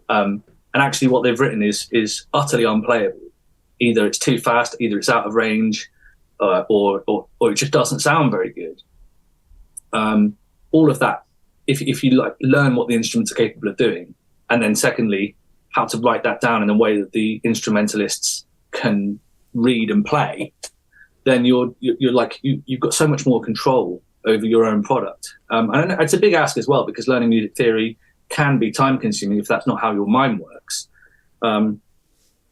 And actually what they've written is utterly unplayable. Either it's too fast, either it's out of range, or it just doesn't sound very good. All of that, if you like learn what the instruments are capable of doing, and then secondly, how to write that down in a way that the instrumentalists can read and play, then you're like, you've got so much more control over your own product. And it's a big ask as well, because learning music theory can be time consuming if that's not how your mind works,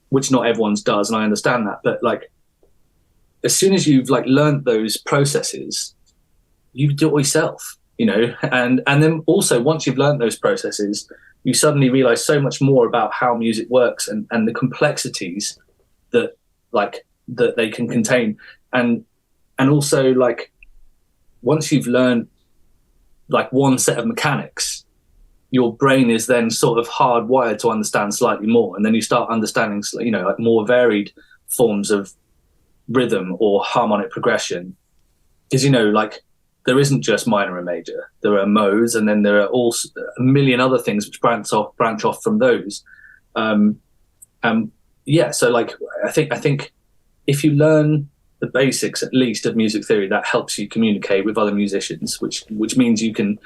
which not everyone's does. And I understand that. But like, as soon as you've like learned those processes, you do it all yourself, and then also once you've learned those processes, you suddenly realize so much more about how music works and the complexities that they can contain. And also, like, once you've learned like one set of mechanics, your brain is then sort of hardwired to understand slightly more. And then you start understanding, like more varied forms of rhythm or harmonic progression. Because, like, there isn't just minor and major. There are modes, and then there are also a million other things which branch off from those. So like, I think if you learn the basics at least of music theory, that helps you communicate with other musicians, which means you can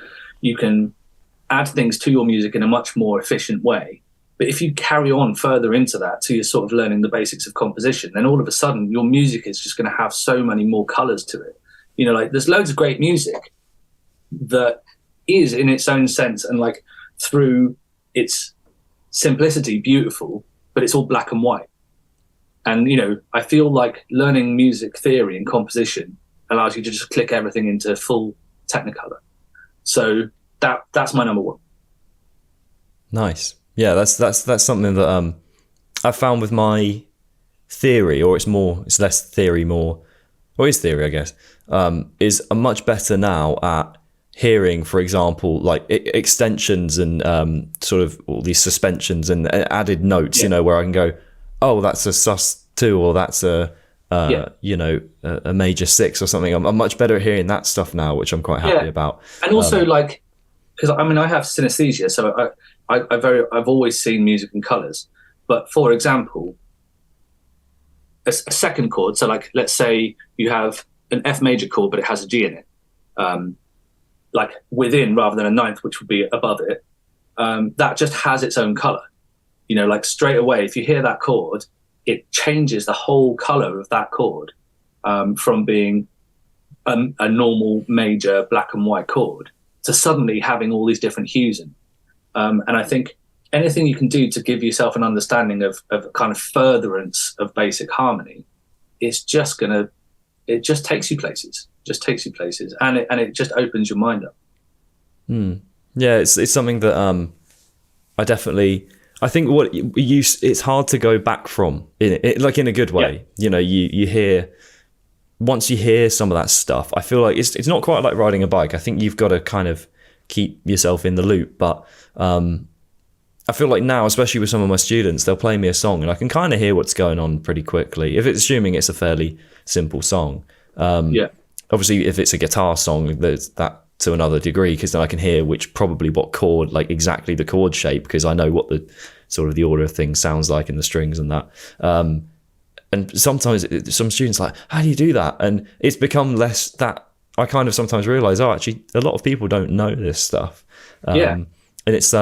add things to your music in a much more efficient way. But if you carry on further into that, so you're sort of learning the basics of composition, then all of a sudden your music is just going to have so many more colors to it. Like, there's loads of great music that is in its own sense and like through its simplicity beautiful, but it's all black and white. And, I feel like learning music theory and composition allows you to just click everything into full Technicolor. So that's my number one. Nice. Yeah, that's something that I found with my theory, or it's less theory, more, or is theory, I guess, is I'm much better now at hearing, for example, like extensions and sort of all these suspensions and added notes, where I can go, oh, that's a sus2, or that's a major 6 or something. I'm much better at hearing that stuff now, which I'm quite happy about. And also, like, because I have synesthesia, so I've always seen music in colors. But for example, a second chord, so like, let's say you have an F major chord, but it has a G in it, like within rather than a ninth, which would be above it, that just has its own color. Like, straight away, if you hear that chord, it changes the whole color of that chord, from being a normal major black and white chord to suddenly having all these different hues in. And I think anything you can do to give yourself an understanding of kind of furtherance of basic harmony, it just takes you places, and it just opens your mind up. Yeah, it's something that I think it's hard to go back from, like in a good way. Yeah. You hear, once you hear some of that stuff, I feel like it's not quite like riding a bike. I think you've got to kind of keep yourself in the loop. But I feel like now, especially with some of my students, they'll play me a song and I can kind of hear what's going on pretty quickly, if it's assuming it's a fairly simple song. Obviously, if it's a guitar song, there's that to another degree, because then I can hear what chord, like exactly the chord shape, because I know what the sort of the order of things sounds like in the strings and that. And sometimes some students are like, how do you do that? And it's become less that I kind of sometimes realize, actually, a lot of people don't know this stuff. And it's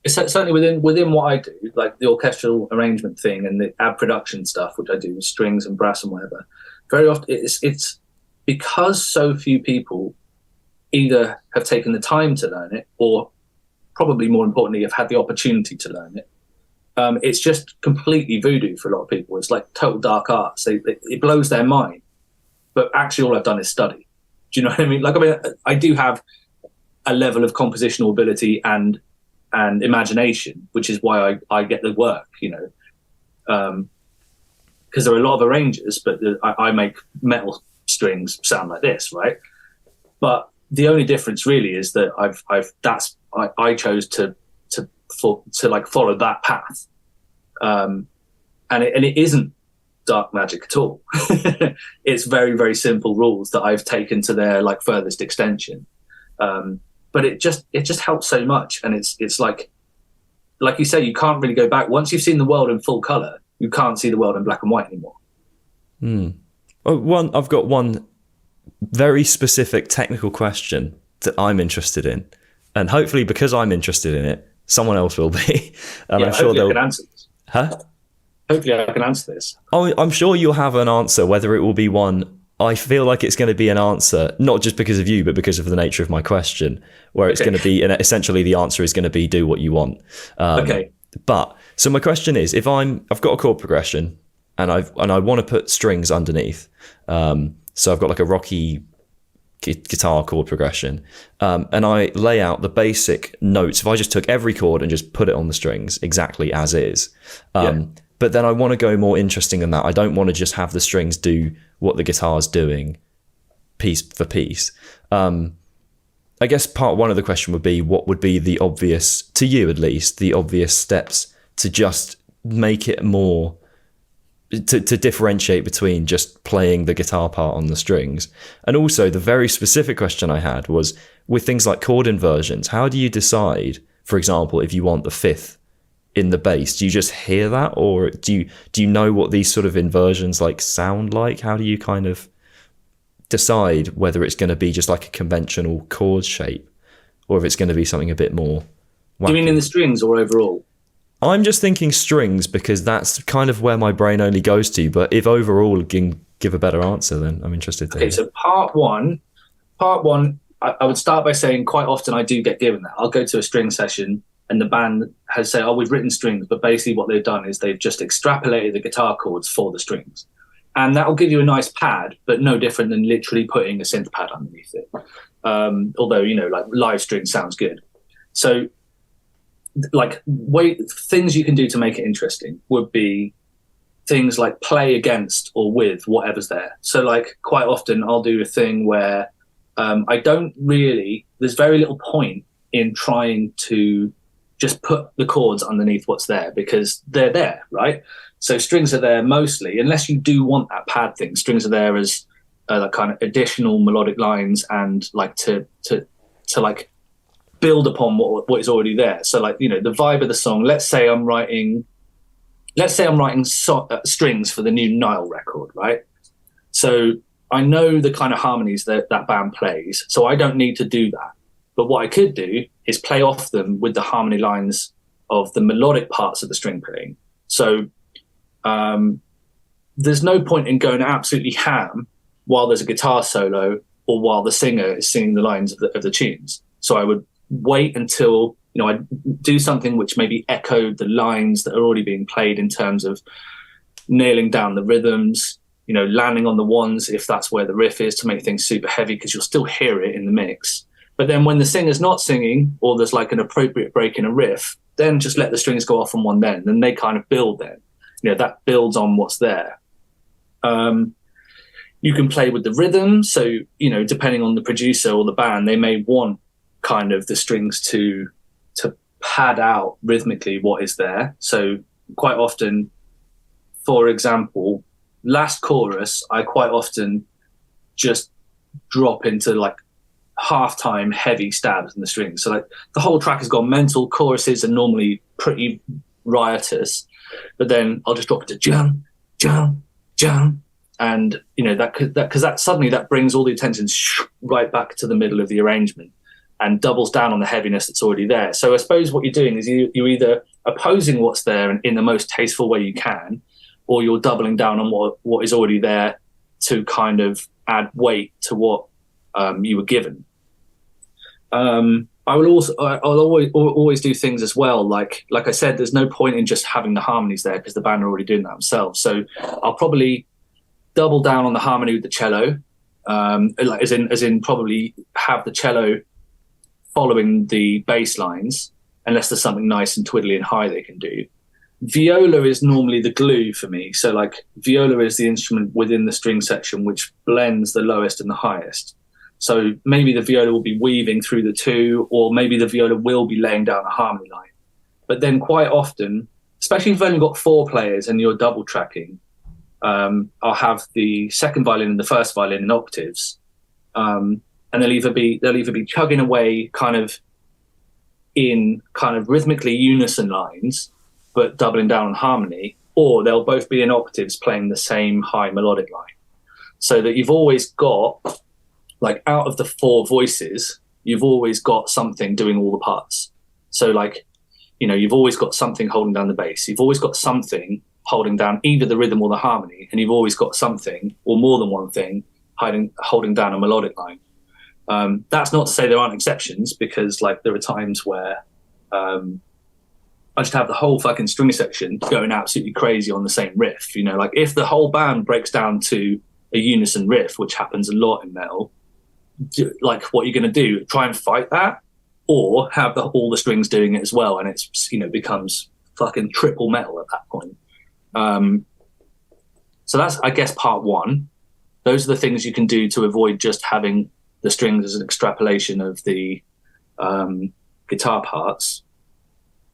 it's certainly within what I do, like the orchestral arrangement thing and the ad production stuff, which I do with strings and brass and whatever. Very often it's because so few people either have taken the time to learn it, or probably more importantly, have had the opportunity to learn it. It's just completely voodoo for a lot of people. It's like total dark arts. It blows their mind. But actually, all I've done is study. Do you know what I mean? Like, I do have a level of compositional ability and imagination, which is why I get the work, because there are a lot of arrangers, but I make metal strings sound like this, right? But the only difference really is that I chose to like follow that path, and it isn't dark magic at all. It's very, very simple rules that I've taken to their like furthest extension, but it just helps so much. And it's like you say, you can't really go back. Once you've seen the world in full color, you can't see the world in black and white anymore. I've got one very specific technical question that I'm interested in, and hopefully because I'm interested in it, someone else will be. And I'm sure they'll answer this. Hopefully I can answer this. I'm sure you'll have an answer, whether it will be one. I feel like it's going to be an answer, not just because of you, but because of the nature of my question, where it's going to be, and essentially the answer is going to be, do what you want. But so my question is, if I've got a chord progression and I want to put strings underneath, so I've got like a rocky guitar chord progression, and I lay out the basic notes. If I just took every chord and just put it on the strings exactly as is, but then I want to go more interesting than that. I don't want to just have the strings do what the guitar's doing piece for piece. I guess part one of the question would be, what would be the obvious, to you at least, the obvious steps to just make it more, to differentiate between just playing the guitar part on the strings? And also the very specific question I had was, with things like chord inversions, how do you decide, for example, if you want the fifth in the bass? Do you just hear that, or do you know what these sort of inversions like sound like? How do you kind of decide whether it's going to be just like a conventional chord shape, or if it's going to be something a bit more wacky? Do you mean in the strings or overall? I'm just thinking strings, because that's kind of where my brain only goes to. But if overall can give a better answer, then I'm interested to hear. So part one, I would start by saying quite often I do get given that. I'll go to a string session and the band has said, oh, we've written strings, but basically what they've done is they've just extrapolated the guitar chords for the strings. And that will give you a nice pad, but no different than literally putting a synth pad underneath it. Although, like live string sounds good. So things you can do to make it interesting would be things like play against or with whatever's there. So like quite often I'll do a thing where there's very little point in trying to just put the chords underneath what's there, because they're there, right? So strings are there mostly, unless you do want that pad thing. Strings are there as like kind of additional melodic lines and like to like build upon what is already there. So like, the vibe of the song. Let's say I'm writing strings for the new Nile record, right? So I know the kind of harmonies that band plays, so I don't need to do that. But what I could do is play off them with the harmony lines of the melodic parts of the string playing. So there's no point in going absolutely ham while there's a guitar solo or while the singer is singing the lines of the tunes. So I would wait until, I'd do something which maybe echoed the lines that are already being played in terms of nailing down the rhythms, landing on the ones if that's where the riff is, to make things super heavy, because you'll still hear it in the mix. But then when the singer's not singing, or there's like an appropriate break in a riff, then just let the strings go off on one then, and they kind of build then. That builds on what's there. You can play with the rhythm. So, depending on the producer or the band, they may want kind of the strings to pad out rhythmically what is there. So quite often, for example, last chorus, I quite often just drop into like halftime heavy stabs in the strings. So like the whole track has gone mental. Choruses are normally pretty riotous, but then I'll just drop it to jam, jam, jam, and that suddenly that brings all the attention right back to the middle of the arrangement and doubles down on the heaviness that's already there. So I suppose what you're doing is you're either opposing what's there in the most tasteful way you can, or you're doubling down on what is already there to kind of add weight to what you were given. I'll always do things as well. Like I said, there's no point in just having the harmonies there because the band are already doing that themselves. So I'll probably double down on the harmony with the cello, as in probably have the cello following the bass lines, unless there's something nice and twiddly and high they can do. Viola is normally the glue for me. So like viola is the instrument within the string section which blends the lowest and the highest. So maybe the viola will be weaving through the two, or maybe the viola will be laying down a harmony line. But then quite often, especially if you've only got 4 players and you're double tracking, I'll have the second violin and the first violin in octaves. And they'll either be chugging away kind of in kind of rhythmically unison lines, but doubling down on harmony, or they'll both be in octaves playing the same high melodic line. So that you've always got, like, out of the 4 voices, you've always got something doing all the parts. So like, you've always got something holding down the bass. You've always got something holding down either the rhythm or the harmony, and you've always got something, or more than one thing, holding down a melodic line. That's not to say there aren't exceptions, because like there are times where I just have the whole fucking string section going absolutely crazy on the same riff. Like if the whole band breaks down to a unison riff, which happens a lot in metal, like what you're going to do, try and fight that, or have all the strings doing it as well, and it's, you know, becomes fucking triple metal at that point. So that's, I guess, part one. Those are the things you can do to avoid just having the strings as an extrapolation of the guitar parts.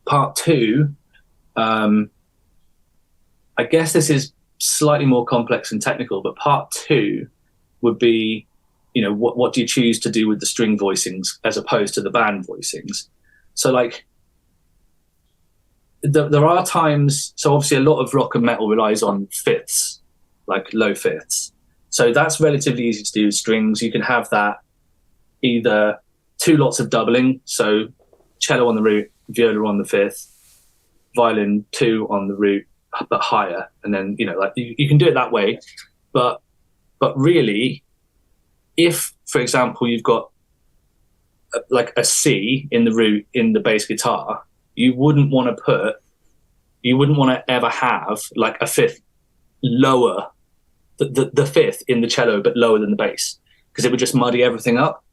Part two, I guess this is slightly more complex and technical, but part two would be, you know, what do you choose to do with the string voicings as opposed to the band voicings? So like, there are times, so obviously a lot of rock and metal relies on fifths, like low fifths. So that's relatively easy to do with strings. You can have that either two lots of doubling, so cello on the root, viola on the fifth, violin 2 on the root, but higher. And then, you know, like you can do it that way. But really, if, for example, you've got like a C in the root in the bass guitar, you wouldn't want to ever have like a fifth lower, the fifth in the cello, but lower than the bass, because it would just muddy everything up.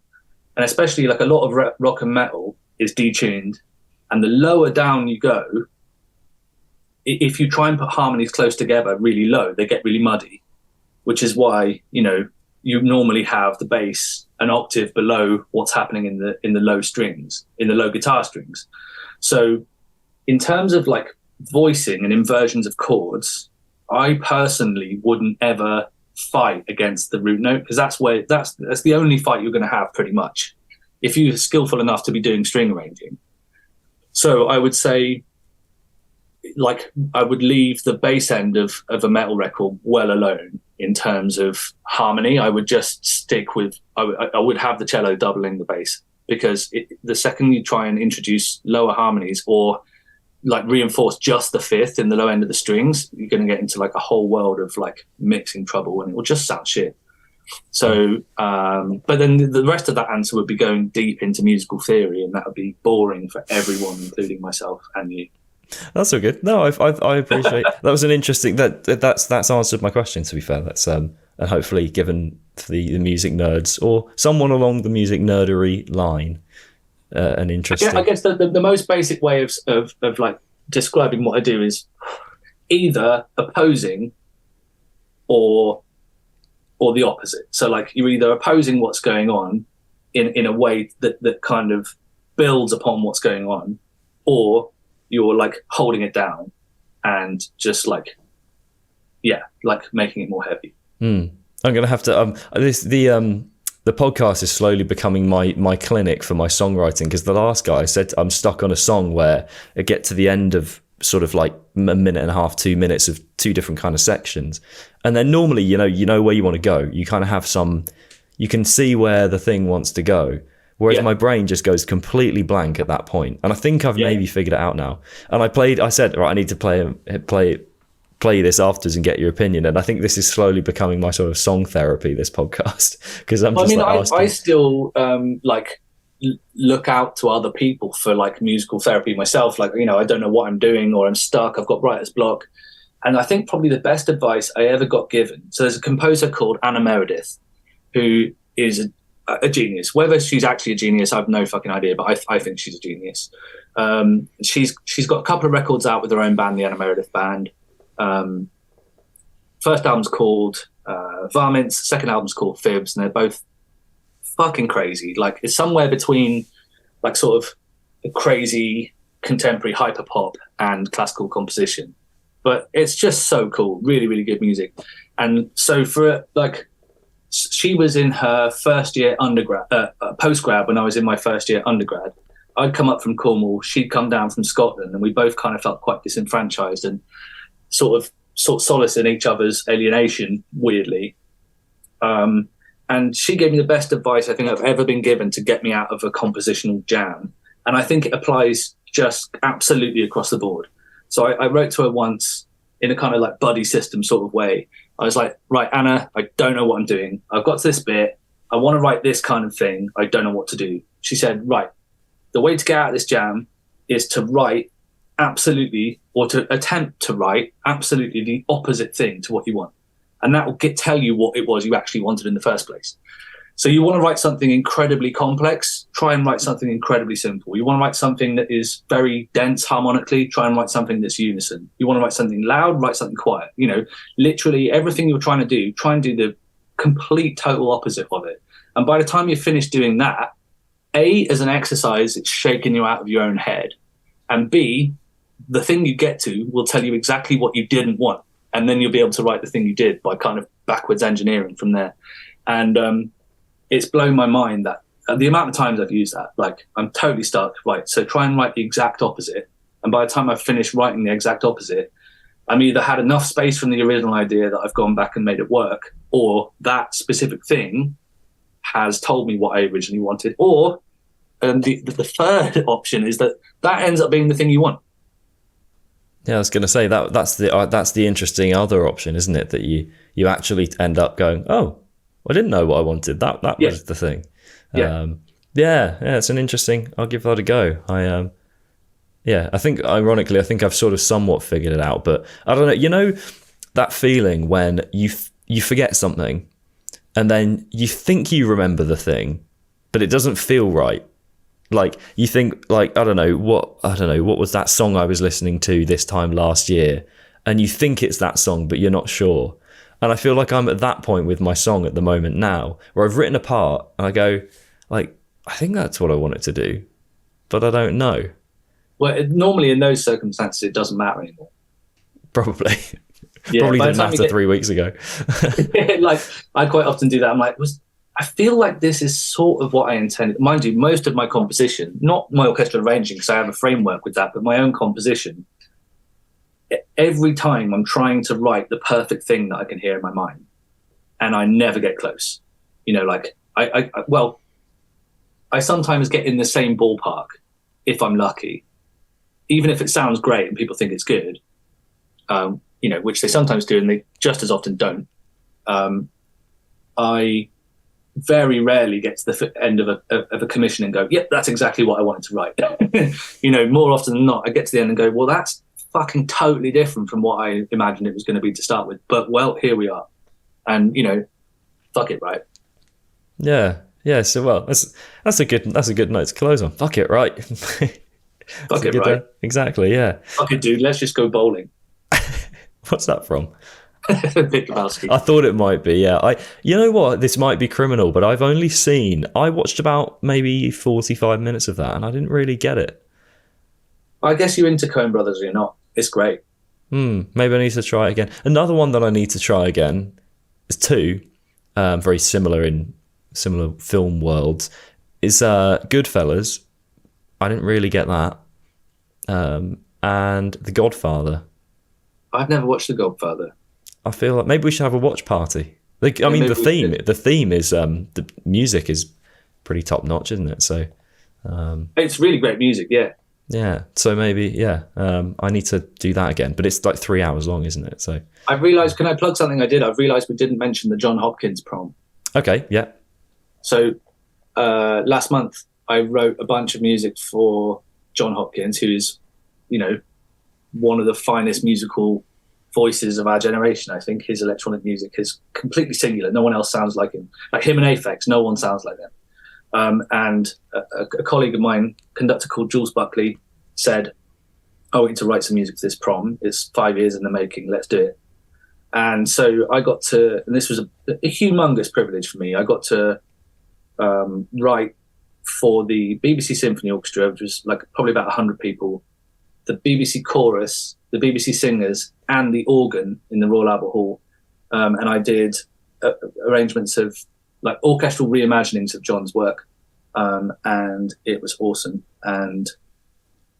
And especially like a lot of rock and metal is detuned, and the lower down you go, if you try and put harmonies close together really low, they get really muddy, which is why, you know, you normally have the bass an octave below what's happening in the low strings, in the low guitar strings. So in terms of like voicing and inversions of chords, I personally wouldn't ever fight against the root note, because that's the only fight you're going to have pretty much if you're skillful enough to be doing string arranging. So I would say, like, I would leave the bass end of a metal record well alone in terms of harmony. I would just stick with, I would have the cello doubling the bass, because the second you try and introduce lower harmonies or like reinforce just the fifth in the low end of the strings, you're going to get into like a whole world of like mixing trouble, and it will just sound shit. So, but then the rest of that answer would be going deep into musical theory, and that would be boring for everyone, including myself and you. That's so good. No, I appreciate that. Was an interesting that's answered my question, to be fair. That's and hopefully given the music nerds or someone along the music nerdery line an interesting. I guess the most basic way of like describing what I do is either opposing or the opposite. So like you're either opposing what's going on in a way that kind of builds upon what's going on, or you're like holding it down and just like, yeah, like making it more heavy. I'm going to have to, the podcast is slowly becoming my clinic for my songwriting, because the last guy said I'm stuck on a song where I get to the end of sort of like a minute and a half, 2 minutes of two different kind of sections. And then normally, you know where you want to go. You kind of have you can see where the thing wants to go. Whereas my brain just goes completely blank at that point. And I think I've maybe figured it out now. And I said, right, I need to play this afterwards and get your opinion. And I think this is slowly becoming my sort of song therapy, this podcast, because I still like look out to other people for like musical therapy myself. Like, you know, I don't know what I'm doing, or I'm stuck, I've got writer's block. And I think probably the best advice I ever got given. So there's a composer called Anna Meredith, who is a genius. Whether she's actually a genius, I've no fucking idea, but I think she's a genius. She's got a couple of records out with her own band, the Anna Meredith Band. First album's called Varmints, second album's called Fibs, and they're both fucking crazy. Like, it's somewhere between like sort of a crazy contemporary hyper pop and classical composition, but it's just so cool. Really, really good music. And so for like, she was in her first year postgrad when I was in my first year undergrad. I'd come up from Cornwall, she'd come down from Scotland, and we both kind of felt quite disenfranchised and sort of solace in each other's alienation, weirdly. And she gave me the best advice I think I've ever been given to get me out of a compositional jam. And I think it applies just absolutely across the board. So I wrote to her once in a kind of like buddy system sort of way. I was like, right, Anna, I don't know what I'm doing. I've got to this bit. I want to write this kind of thing. I don't know what to do. She said, right, the way to get out of this jam is to write absolutely, or to attempt to write absolutely the opposite thing to what you want. And that will tell you what it was you actually wanted in the first place. So you want to write something incredibly complex, try and write something incredibly simple. You want to write something that is very dense harmonically, try and write something that's unison. You want to write something loud, write something quiet. You know, literally everything you're trying to do, try and do the complete total opposite of it. And by the time you finish doing that, A, as an exercise, it's shaking you out of your own head. And B, the thing you get to will tell you exactly what you didn't want. And then you'll be able to write the thing you did by kind of backwards engineering from there. And it's blown my mind that the amount of times I've used that, like I'm totally stuck, right? So try and write the exact opposite. And by the time I've finished writing the exact opposite, I'm either had enough space from the original idea that I've gone back and made it work, or that specific thing has told me what I originally wanted. Or the third option is that ends up being the thing you want. Yeah, I was going to say that's the interesting other option, isn't it? That you actually end up going, oh, I didn't know what I wanted. That was the thing. Yeah. Yeah, it's an interesting. I'll give that a go. I think ironically, I think I've sort of somewhat figured it out, but I don't know. You know that feeling when you forget something, and then you think you remember the thing, but it doesn't feel right. Like you think, like I don't know what was that song I was listening to this time last year, and you think it's that song, but you're not sure. And I feel like I'm at that point with my song at the moment now, where I've written a part and I go, like, I think that's what I want it to do, but I don't know. Well, normally in those circumstances, it doesn't matter anymore. Probably. Yeah, Probably didn't matter 3 weeks ago. Like, I quite often do that. I'm like, I feel like this is sort of what I intended. Mind you, most of my composition, not my orchestral arranging, because I have a framework with that, but my own composition, every time I'm trying to write the perfect thing that I can hear in my mind, and I never get close. You know, like I sometimes get in the same ballpark if I'm lucky, even if it sounds great and people think it's good, you know, which they sometimes do and they just as often don't. I very rarely get to the end of a commission and go, yep, that's exactly what I wanted to write. You know, more often than not, I get to the end and go, well, that's fucking totally different from what I imagined it was going to be to start with. But, well, here we are. And, you know, fuck it, right? Yeah. So, well, that's a good note to close on. Fuck it, right? Fuck it, right? Exactly, yeah. Fuck it, dude. Let's just go bowling. What's that from? Big Lebowski. I thought it might be, yeah. You know what? This might be criminal, but I watched about maybe 45 minutes of that, and I didn't really get it. I guess you're into Coen Brothers or you're not. It's great. Maybe I need to try it again. Another one that I need to try again is two, very similar in similar film worlds, is Goodfellas. I didn't really get that. And The Godfather. I've never watched The Godfather. I feel like maybe we should have a watch party. The theme is the music is pretty top notch, isn't it? So it's really great music, yeah. Yeah, so maybe, I need to do that again. But it's like 3 hours long, isn't it? So I've realised, can I plug something I did? I've realised we didn't mention the John Hopkins prom. Okay, yeah. So last month, I wrote a bunch of music for John Hopkins, who is, you know, one of the finest musical voices of our generation. I think his electronic music is completely singular. No one else sounds like him. Like him and Aphex, no one sounds like them. And a colleague of mine, conductor called Jules Buckley, said, I want you to write some music for this prom. It's 5 years in the making. Let's do it. And so I got to, and this was a humongous privilege for me. I got to write for the BBC Symphony Orchestra, which was like probably about 100 people, the BBC chorus, the BBC singers, and the organ in the Royal Albert Hall. And I did arrangements of like orchestral reimaginings of John's work. And it was awesome. And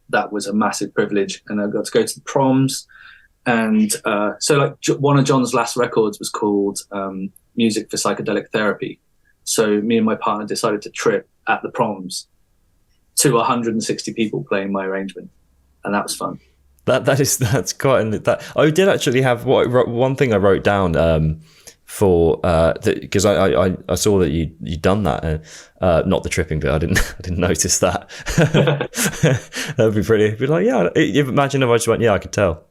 that was a massive privilege. And I got to go to the proms. And so like one of John's last records was called Music for Psychedelic Therapy. So me and my partner decided to trip at the proms to 160 people playing my arrangement. And that was fun. That's quite that. I did actually have one thing I wrote down for because I saw that you'd done that, not the tripping bit. I didn't notice that. That'd be pretty. Be like, yeah. Imagine if I just went, yeah, I could tell.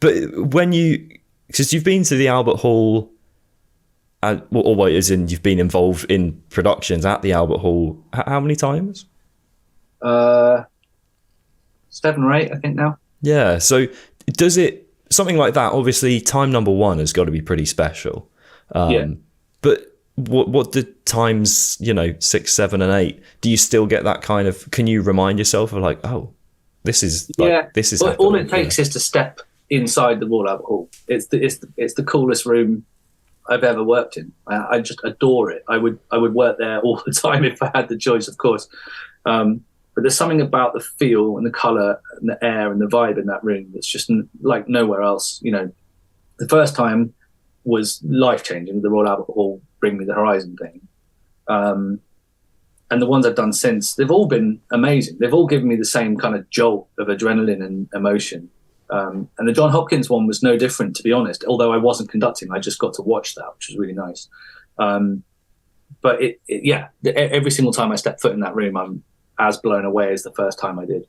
But when because you've been to the Albert Hall or as in you've been involved in productions at the Albert Hall. How many times? 7 or 8, I think now. Yeah. So does it, something like that, obviously time number 1 has got to be pretty special. But what the times, 6, 7 and 8, do you still get that kind of, can you remind yourself of like, oh, this is well, all it takes is to step inside the Royal Albert Hall. It's the coolest room I've ever worked in. I just adore it. I would work there all the time if I had the choice, of course. But there's something about the feel and the colour and the air and the vibe in that room that's just like nowhere else. The first time was life-changing, the Royal Albert Hall Bring Me the Horizon thing. And the ones I've done since, they've all been amazing. They've all given me the same kind of jolt of adrenaline and emotion. And the John Hopkins one was no different, to be honest. Although I wasn't conducting, I just got to watch that, which was really nice. But every single time I step foot in that room, I'm as blown away as the first time I did.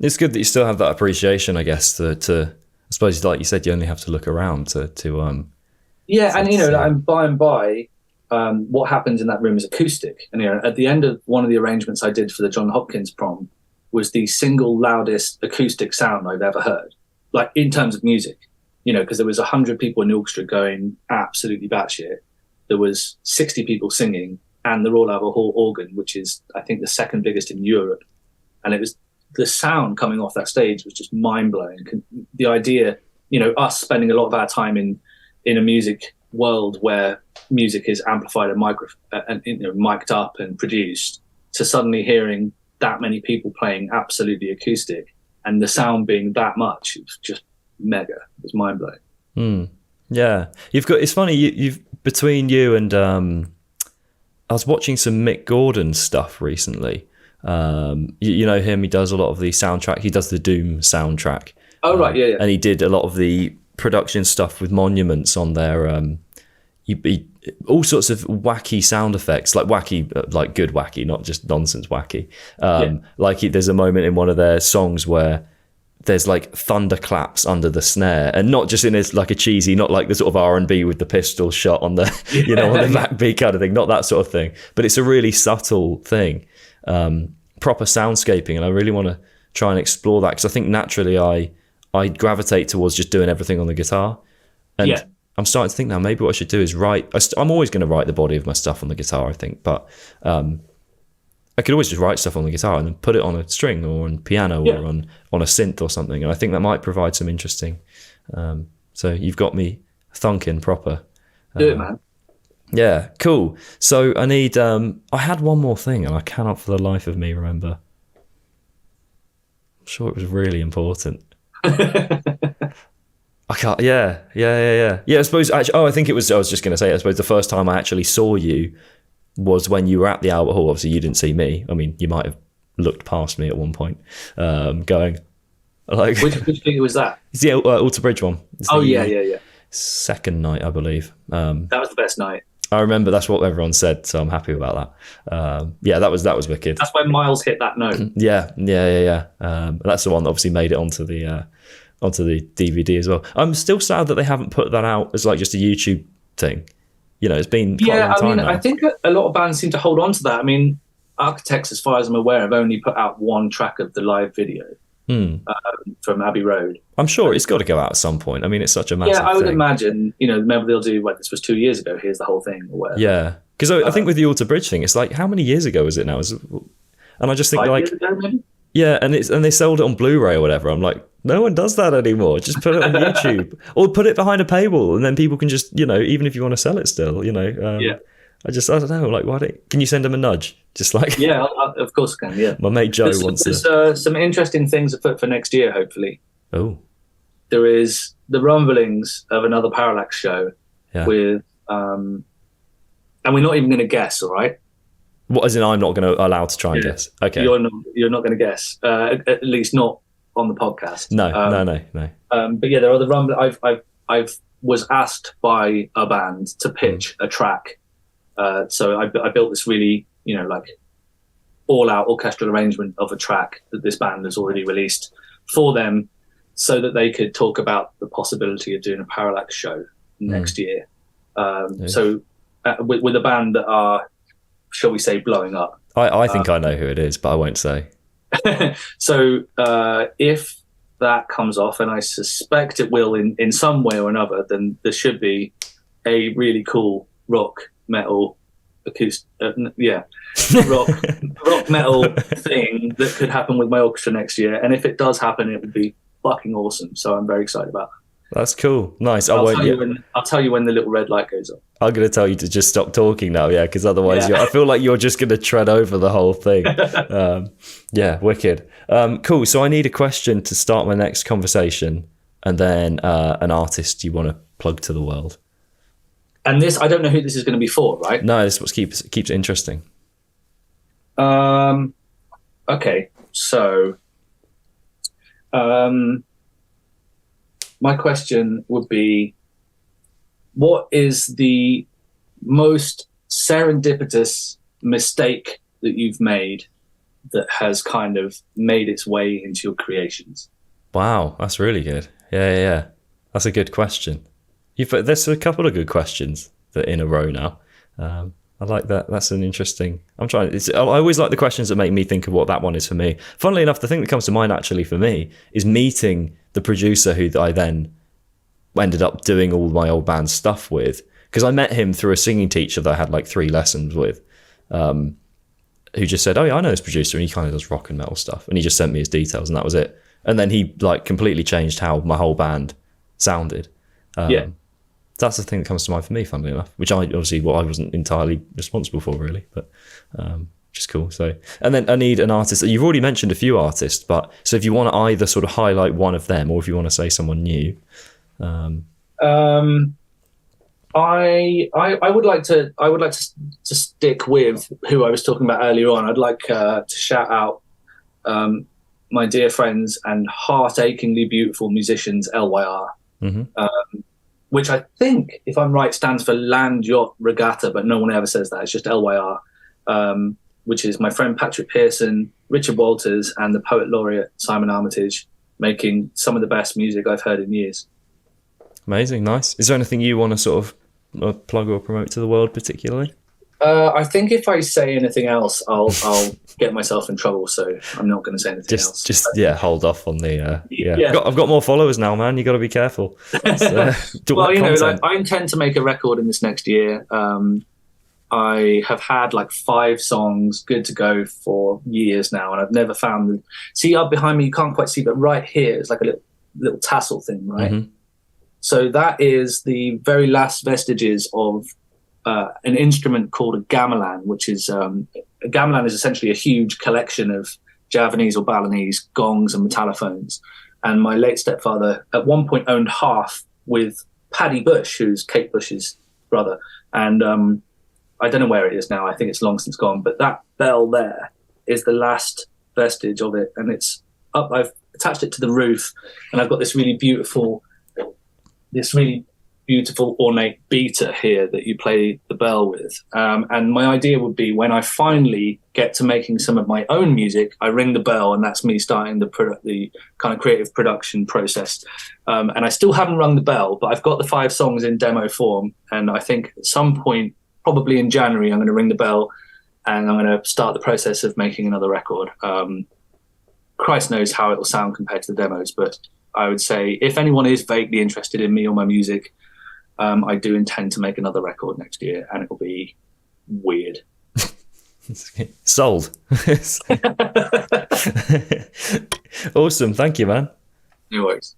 It's good that you still have that appreciation, I guess, to I suppose, like you said, you only have to look around to and by and by, what happens in that room is acoustic. And at the end of one of the arrangements I did for the John Hopkins prom was the single loudest acoustic sound I've ever heard, like in terms of music, because there was 100 people in the orchestra going absolutely batshit. There was 60 people singing, and the Royal Albert Hall organ, which is, I think, the second biggest in Europe. And it was, the sound coming off that stage was just mind-blowing. The idea, us spending a lot of our time in a music world where music is amplified and mic'd up and produced, to suddenly hearing that many people playing absolutely acoustic and the sound being that much, it was just mega. It was mind-blowing. Yeah. It's funny, you've between you and I was watching some Mick Gordon stuff recently. You know him, he does a lot of the soundtrack. He does the Doom soundtrack. Oh, right, yeah. And he did a lot of the production stuff with Monuments on there. All sorts of wacky sound effects, like wacky, like good wacky, not just nonsense wacky. Like there's a moment in one of their songs where there's like thunderclaps under the snare, and not just in like a cheesy, not like the sort of R&B with the pistol shot on the, on the backbeat kind of thing, not that sort of thing. But it's a really subtle thing, proper soundscaping, and I really want to try and explore that, because I think naturally I gravitate towards just doing everything on the guitar, and I'm starting to think now maybe what I should do is write. I'm always going to write the body of my stuff on the guitar, I think, but I could always just write stuff on the guitar and then put it on a string or on piano or on a synth or something, and I think that might provide some interesting. So you've got me thunking proper. Do it, man. Yeah, cool. So I need. I had one more thing, and I cannot for the life of me remember. I'm sure it was really important. I can't. Yeah. I suppose. Actually, I think it was. I was just going to say. I suppose the first time I actually saw you was when you were at the Albert Hall. Obviously, you didn't see me. I mean, you might have looked past me at one point, going like. Which figure was that? It's the Alter Bridge one. It's yeah. Second night, I believe. That was the best night. I remember that's what everyone said, so I'm happy about that. That was wicked. That's when Miles hit that note. Yeah. That's the one that obviously made it onto the DVD as well. I'm still sad that they haven't put that out as like just a YouTube thing. It's been quite a long time now. I think a lot of bands seem to hold on to that. I mean, Architects, as far as I'm aware, have only put out one track of the live video from Abbey Road. I'm sure it's got to go out at some point. I mean, it's such a massive thing. Yeah, I would imagine, maybe they'll do, this was 2 years ago, here's the whole thing, or whatever. Yeah, because I think with the Alter Bridge thing, it's like, how many years ago is it now? And I just think 5 years ago, maybe? Yeah, and they sold it on Blu-ray or whatever. I'm like, no one does that anymore. Just put it on YouTube or put it behind a paywall, and then people can just, even if you want to sell it still, I don't know. Like, can you send them a nudge? Just like, yeah, of course I can. Yeah, my mate Joe wants to. There's some interesting things afoot for next year, hopefully. Oh, there is the rumblings of another Parallax show with, and we're not even going to guess. All right. What, as in I'm not going to allow to try and guess? Okay. You're not going to guess. At least not on the podcast. No. But yeah, there are the rumblings. I was asked by a band to pitch a track. So I built this really, all-out orchestral arrangement of a track that this band has already released for them, so that they could talk about the possibility of doing a Parallax show next year. So with a band that are, shall we say, blowing up. I think I know who it is, but I won't say. So if that comes off, and I suspect it will in some way or another, then there should be a really cool rock metal rock metal thing that could happen with my orchestra next year. And if it does happen, it would be fucking awesome. So I'm very excited about that. That's cool. Nice. I'll tell you when the little red light goes on. I'm going to tell you to just stop talking now, yeah, because otherwise I feel like you're just going to tread over the whole thing. Yeah, wicked. Cool. So I need a question to start my next conversation, and then an artist you want to plug to the world. And this, I don't know who this is going to be for, right? No, this is what keeps it interesting. Okay, so my question would be, what is the most serendipitous mistake that you've made that has kind of made its way into your creations? Wow, that's really good. Yeah. That's a good question. There's a couple of good questions that in a row now. I like that. That's an interesting. I always like the questions that make me think of what that one is for me. Funnily enough, the thing that comes to mind actually for me is meeting the producer who I then ended up doing all my old band stuff with, because I met him through a singing teacher that I had like 3 lessons with, who just said, "Oh yeah, I know this producer, and he kind of does rock and metal stuff," and he just sent me his details, and that was it. And then he like completely changed how my whole band sounded. That's the thing that comes to mind for me, funnily enough, which I wasn't entirely responsible for, really, but just cool. So, and then I need an artist. You've already mentioned a few artists, but so if you want to either sort of highlight one of them, or if you want to say someone new. I would like to stick with who I was talking about earlier on. I'd like to shout out my dear friends and heart-achingly beautiful musicians, LYR. Mm-hmm. Which I think, if I'm right, stands for Land Yacht Regatta, but no one ever says that. It's just LYR, which is my friend Patrick Pearson, Richard Walters, and the poet laureate Simon Armitage, making some of the best music I've heard in years. Amazing, nice. Is there anything you want to sort of plug or promote to the world particularly? I think if I say anything else, I'll get myself in trouble. So I'm not going to say anything else. Just hold off on the. I've got more followers now, man. You got to be careful. Well, I intend to make a record in this next year. I have had like 5 songs good to go for years now, and I've never found them. See up behind me, you can't quite see, but right here is like a little tassel thing, right? Mm-hmm. So that is the very last vestiges of an instrument called a gamelan, which is a gamelan is essentially a huge collection of Javanese or Balinese gongs and metallophones. And my late stepfather at one point owned half with Paddy Bush, who's Kate Bush's brother. And I don't know where it is now. I think it's long since gone. But that bell there is the last vestige of it. And it's up. I've attached it to the roof, and I've got this really beautiful ornate beater here that you play the bell with. And my idea would be, when I finally get to making some of my own music, I ring the bell, and that's me starting the kind of creative production process. And I still haven't rung the bell, but I've got the 5 songs in demo form. And I think at some point, probably in January, I'm going to ring the bell, and I'm going to start the process of making another record. Christ knows how it will sound compared to the demos, but I would say if anyone is vaguely interested in me or my music, I do intend to make another record next year, and it will be weird. Sold. Awesome. Thank you, man. No worries.